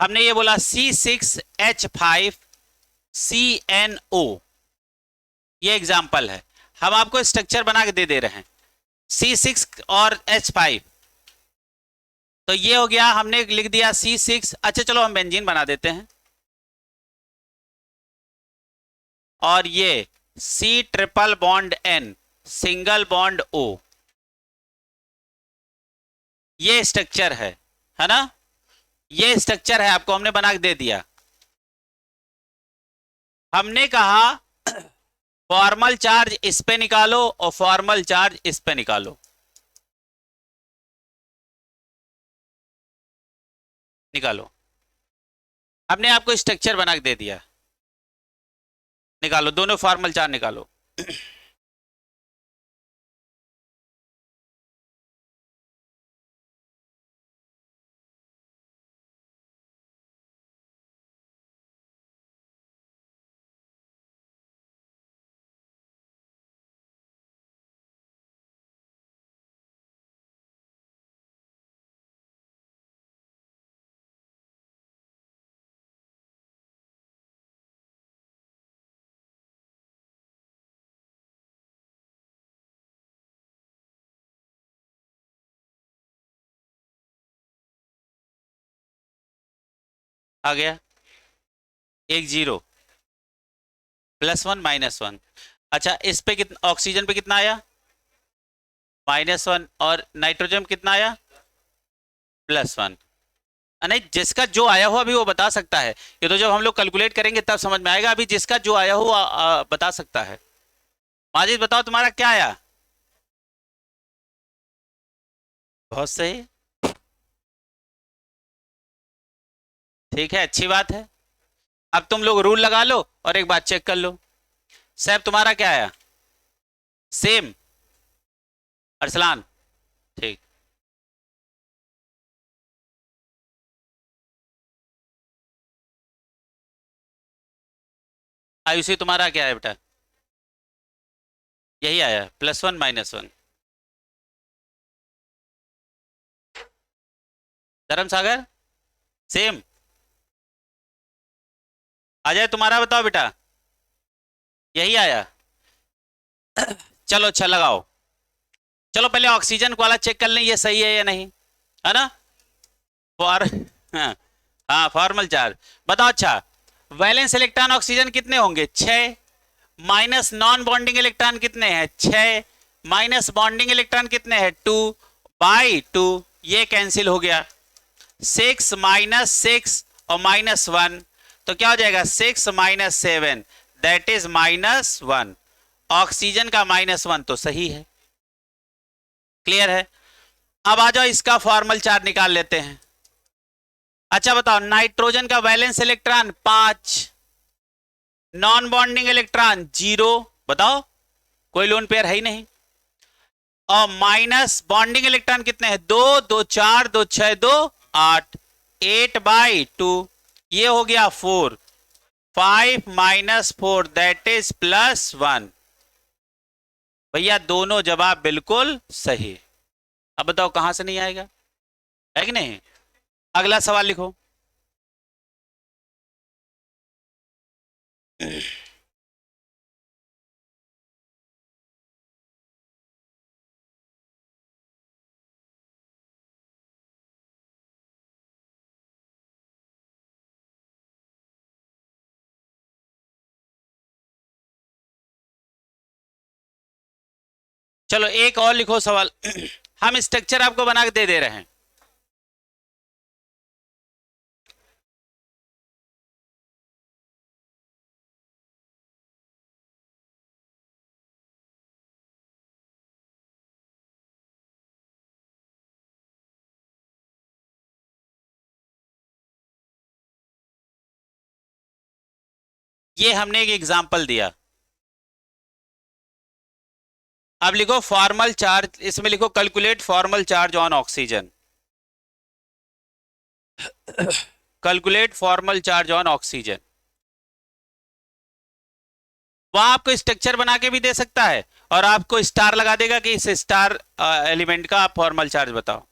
हमने ये बोला C6H5CNO, ये एग्जाम्पल है, हम आपको स्ट्रक्चर बना के दे रहे हैं C6 और H5। तो ये हो गया, हमने लिख दिया C6। अच्छा चलो हम बेंजीन बना देते हैं, और ये C triple bond N single bond O, ये स्ट्रक्चर है ना, ये स्ट्रक्चर है, आपको हमने बना के दे दिया। हमने कहा फॉर्मल चार्ज इस पे निकालो और फॉर्मल चार्ज इस पे निकालो, निकालो। हमने आपको स्ट्रक्चर बना के दे दिया, निकालो दोनों फॉर्मल चार्ज निकालो। आ गया, एक जीरो, +1 -1। अच्छा, इस पे कितना, ऑक्सीजन पे कितना आया, -1, और नाइट्रोजन कितना आया, +1। नहीं, जिसका जो आया हो अभी वो बता सकता है, ये तो जब हम लोग कैलकुलेट करेंगे तब समझ में आएगा, अभी जिसका जो आया हो बता सकता है। माजिद बताओ तुम्हारा क्या आया। बहुत सही, ठीक है, अच्छी बात है। अब तुम लोग रूल लगा लो और एक बात चेक कर लो। सैफ तुम्हारा क्या आया, सेम, अरसलान, ठीक। आयुषी तुम्हारा क्या है बेटा, यही आया, +1 -1। धर्म सागर सेम। अजय तुम्हारा बताओ बेटा, यही आया। चलो अच्छा लगाओ। चलो पहले ऑक्सीजन वाला चेक कर लें ये सही है या नहीं, है ना। फॉर हाँ, हाँ फॉर्मल चार्ज बताओ। अच्छा, वैलेंस इलेक्ट्रॉन ऑक्सीजन कितने होंगे, 6, माइनस नॉन बॉन्डिंग इलेक्ट्रॉन कितने हैं, 6, माइनस बॉन्डिंग इलेक्ट्रॉन कितने हैं, 2/2, ये कैंसिल हो गया। 6 -6 और -1, तो क्या हो जाएगा, 6 -7, दैट इज -1। ऑक्सीजन का -1 तो सही है, क्लियर है। अब आ जाओ इसका फॉर्मल चार्ज निकाल लेते हैं। अच्छा बताओ, नाइट्रोजन का valence electron 5, non bonding electron 0, बताओ कोई लोन पेयर है ही नहीं। और माइनस बॉन्डिंग इलेक्ट्रॉन कितने हैं, 2, 2 4, 2 6, 2 8, 8/2, ये हो गया 4, 5 -4 दैट इज +1। भैया दोनों जवाब बिल्कुल सही। अब बताओ कहां से नहीं आएगा, है कि नहीं। अगला सवाल लिखो। चलो एक और लिखो सवाल। हम स्ट्रक्चर आपको बना के दे रहे हैं। ये हमने एक एग्जांपल दिया। अब लिखो फॉर्मल चार्ज, इसमें लिखो calculate formal charge on oxygen. Calculate formal charge on oxygen. वह आपको स्ट्रक्चर बना के भी दे सकता है और आपको स्टार लगा देगा कि इस स्टार एलिमेंट का आप फॉर्मल चार्ज बताओ।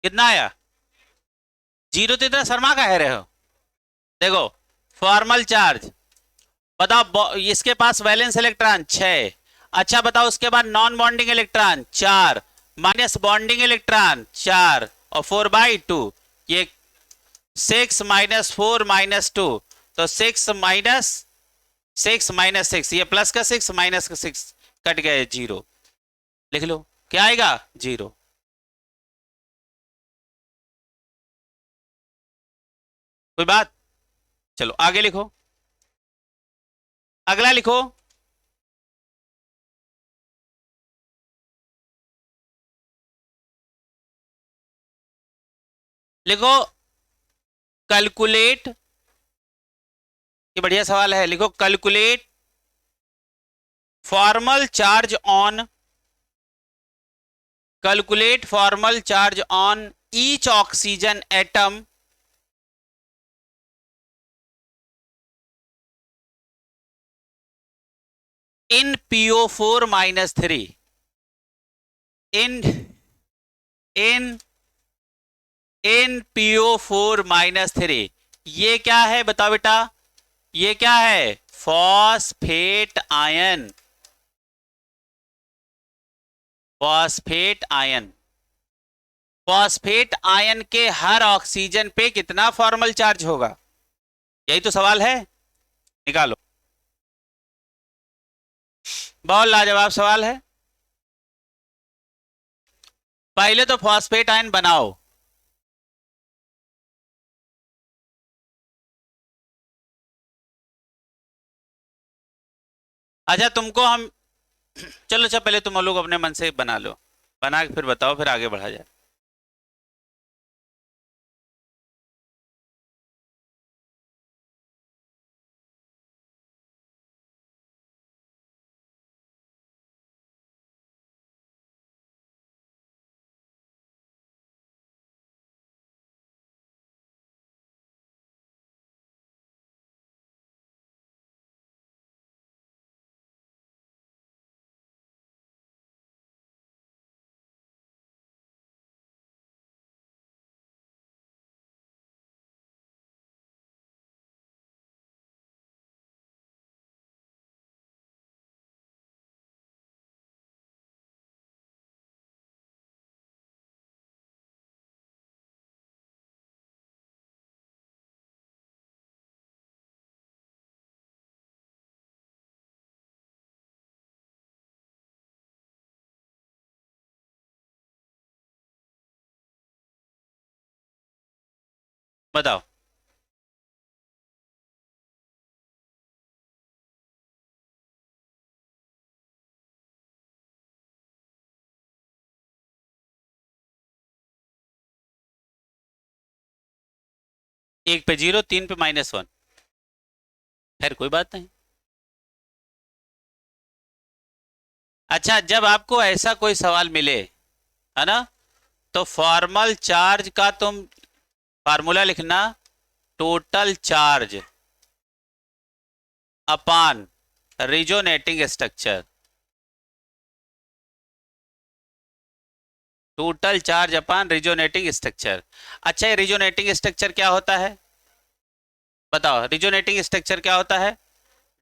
कितना आया, 0, तो इतना शर्मा का है रहे हो। देखो फॉर्मल चार्ज बताओ, इसके पास वैलेंस इलेक्ट्रॉन 6। अच्छा बताओ उसके बाद non bonding electron 4, minus bonding electron 4 और 4/2, ये 6 -4 -2, तो 6 ये प्लस का 6 माइनस का 6 कट गए 0। लिख लो क्या आएगा, 0। कोई बात, चलो आगे लिखो, अगला लिखो। लिखो कैलकुलेट, ये बढ़िया सवाल है, लिखो calculate formal charge on, calculate formal charge on each oxygen atom in PO4 minus 3, in in in PO4 minus 3, ये क्या है बताओ बेटा, ये क्या है, phosphate ion, phosphate ion. Phosphate ion के हर ऑक्सीजन पे कितना फॉर्मल चार्ज होगा, यही तो सवाल है, निकालो। बहुत लाजवाब सवाल है। पहले तो फॉस्फेट आयन बनाओ, अच्छा तुमको हम, चलो अच्छा पहले तुम लोग अपने मन से बना लो, बना के फिर बताओ, फिर आगे बढ़ा जाए। बताओ। एक पे 0, 3 पे -1, खैर कोई बात नहीं। अच्छा जब आपको ऐसा कोई सवाल मिले, है ना, तो फॉर्मल चार्ज का तुम फार्मूला लिखना, टोटल चार्ज अपान रिजोनेटिंग स्ट्रक्चर, टोटल चार्ज अपान रिजोनेटिंग स्ट्रक्चर। अच्छा ये रिजोनेटिंग स्ट्रक्चर क्या होता है बताओ, रिजोनेटिंग स्ट्रक्चर क्या होता है,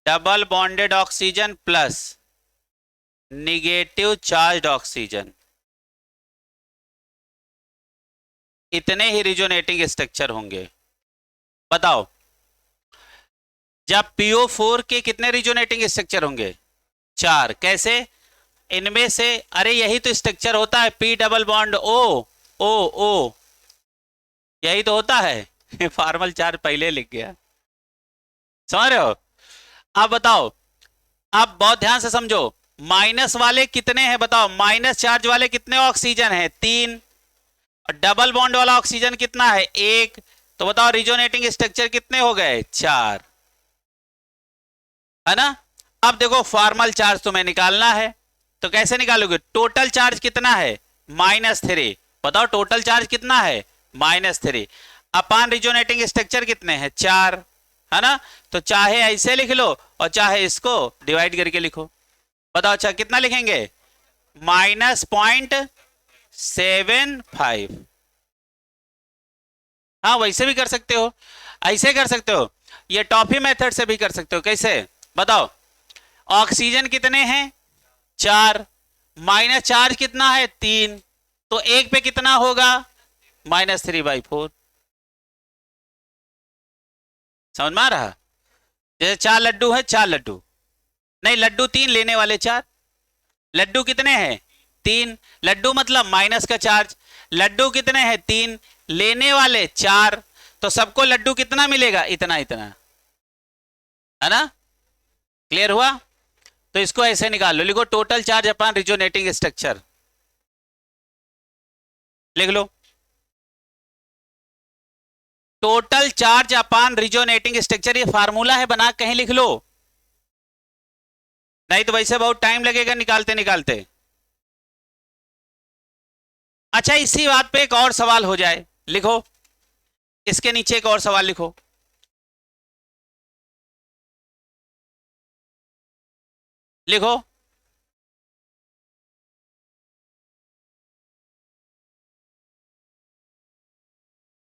double bonded oxygen plus negative charge oxygen, इतने ही रिजोनेटिंग स्ट्रक्चर होंगे। बताओ जब PO4 के कितने रिजोनेटिंग स्ट्रक्चर होंगे, 4, कैसे, इनमें से, अरे यही तो स्ट्रक्चर होता है, P डबल बॉन्ड O, यही तो होता है फॉर्मल चार्ज पहले लिख गया, समझ रहे हो। अब बताओ, अब बहुत ध्यान से समझो, माइनस वाले कितने हैं बताओ, माइनस चार्ज वाले कितने ऑक्सीजन है, 3, और डबल बॉन्ड वाला ऑक्सीजन कितना है, 1, तो बताओ रिजोनेटिंग स्ट्रक्चर कितने हो गए, 4, है ना। अब देखो फॉर्मल चार्ज तुम्हें निकालना है, तो कैसे निकालोगे, टोटल चार्ज कितना है, -3, बताओ टोटल चार्ज कितना है, -3, अपान रिजोनेटिंग स्ट्रक्चर कितने हैं, 4, है ना। तो चाहे ऐसे लिख लो और चाहे इसको डिवाइड करके लिखो, बताओ अच्छा कितना लिखेंगे, -0.75, हाँ वैसे भी कर सकते हो, ऐसे कर सकते हो, ये टॉफी मेथड से भी कर सकते हो, कैसे बताओ, ऑक्सीजन कितने हैं, 4, माइनस चार्ज कितना है, 3, तो एक पे कितना होगा, -3/4, समझ में आ रहा, जैसे 4 लड्डू है, 4 लड्डू, नहीं लड्डू 3, लेने वाले 4, लड्डू कितने हैं, 3, लड्डू मतलब माइनस का चार्ज, लड्डू कितने हैं, 3, लेने वाले 4, तो सबको लड्डू कितना मिलेगा, इतना इतना, है ना, क्लियर हुआ। तो इसको ऐसे निकाल लो, लिखो total charge upon resonating structure, लिख लो total charge upon resonating structure, ये फार्मूला है, बना कहीं लिख लो, नहीं तो वैसे बहुत टाइम लगेगा निकालते निकालते। अच्छा इसी बात पे एक और सवाल हो जाए, लिखो इसके नीचे एक और सवाल लिखो, लिखो।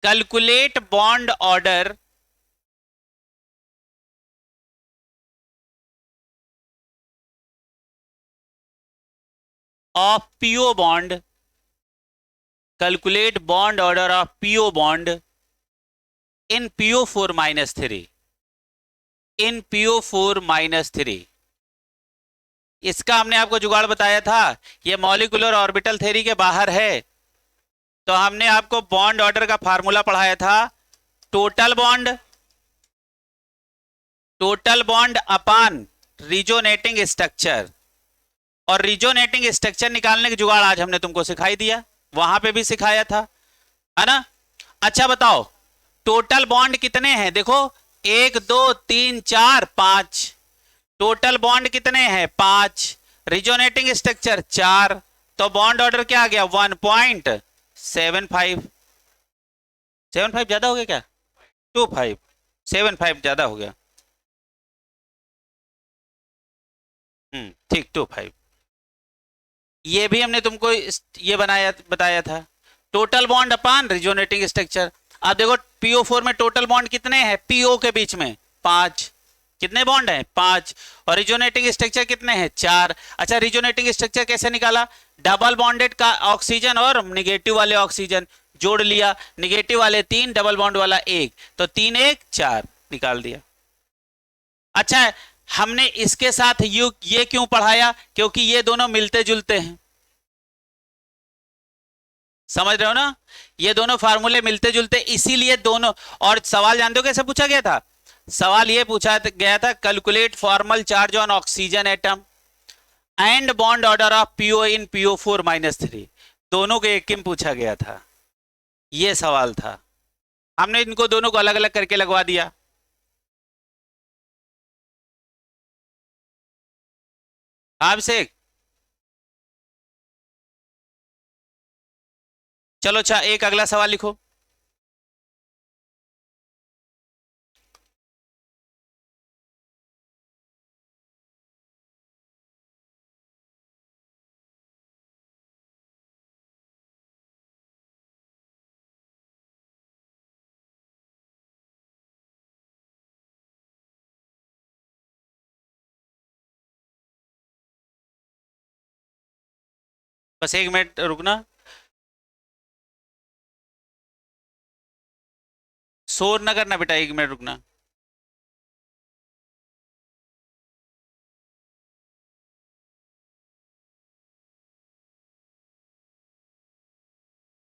Calculate bond order of PO bond, calculate bond order of PO bond in PO4-3, in PO4-3। इसका हमने आपको जुगाड़ बताया था, ये मॉलिक्यूलर ऑर्बिटल थ्योरी के बाहर है। तो हमने आपको बॉन्ड ऑर्डर का फार्मूला पढ़ाया था, टोटल बॉन्ड, टोटल बॉन्ड अपान रिजोनेटिंग स्ट्रक्चर, और रिजोनेटिंग स्ट्रक्चर निकालने की जुगाड़ आज हमने तुमको सिखाई दिया, वहां पे भी सिखाया था, है ना। अच्छा बताओ, टोटल बॉन्ड कितने हैं? देखो 1 2 3 4 5, टोटल बॉन्ड कितने हैं? 5, रिजोनेटिंग स्ट्रक्चर 4, तो बॉन्ड ऑर्डर क्या आ गया? 1.75। 75 ज्यादा हो गया क्या? 25, 75 ज्यादा हो गया। ठीक, 25। ये भी हमने तुमको ये बताया था, टोटल बॉन्ड अपान रिजोनेटिंग स्ट्रक्चर। अब देखो PO4 में टोटल बॉन्ड कितने हैं? PO के बीच में 5, कितने बॉन्ड हैं? 5, और रिजोनेटिंग स्ट्रक्चर कितने हैं? 4। अच्छा, रिजोनेटिंग स्ट्रक्चर कैसे निकाला? डबल बॉन्डेड का ऑक्सीजन और निगेटिव वाले ऑक्सीजन जोड़ लिया, निगेटिव वाले 3, डबल बॉन्ड वाला 1, तो 3 1 4 निकाल दिया। अच्छा, हमने इसके साथ ये क्यों पढ़ाया? क्योंकि ये दोनों मिलते जुलते हैं, समझ रहे हो ना, ये दोनों फार्मूले मिलते जुलते, इसीलिए दोनों। और सवाल जानते हो कैसे पूछा गया था? सवाल ये पूछा गया था, calculate formal charge on oxygen atom and bond order of PO in PO4-3, दोनों को एक में पूछा गया था, ये सवाल था। हमने इनको दोनों को अलग अलग करके लगवा दिया। अभिषेक, चलो अच्छा, एक अगला सवाल लिखो। बस 1 मिनट रुकना, शोर न करना बेटा, 1 मिनट रुकना।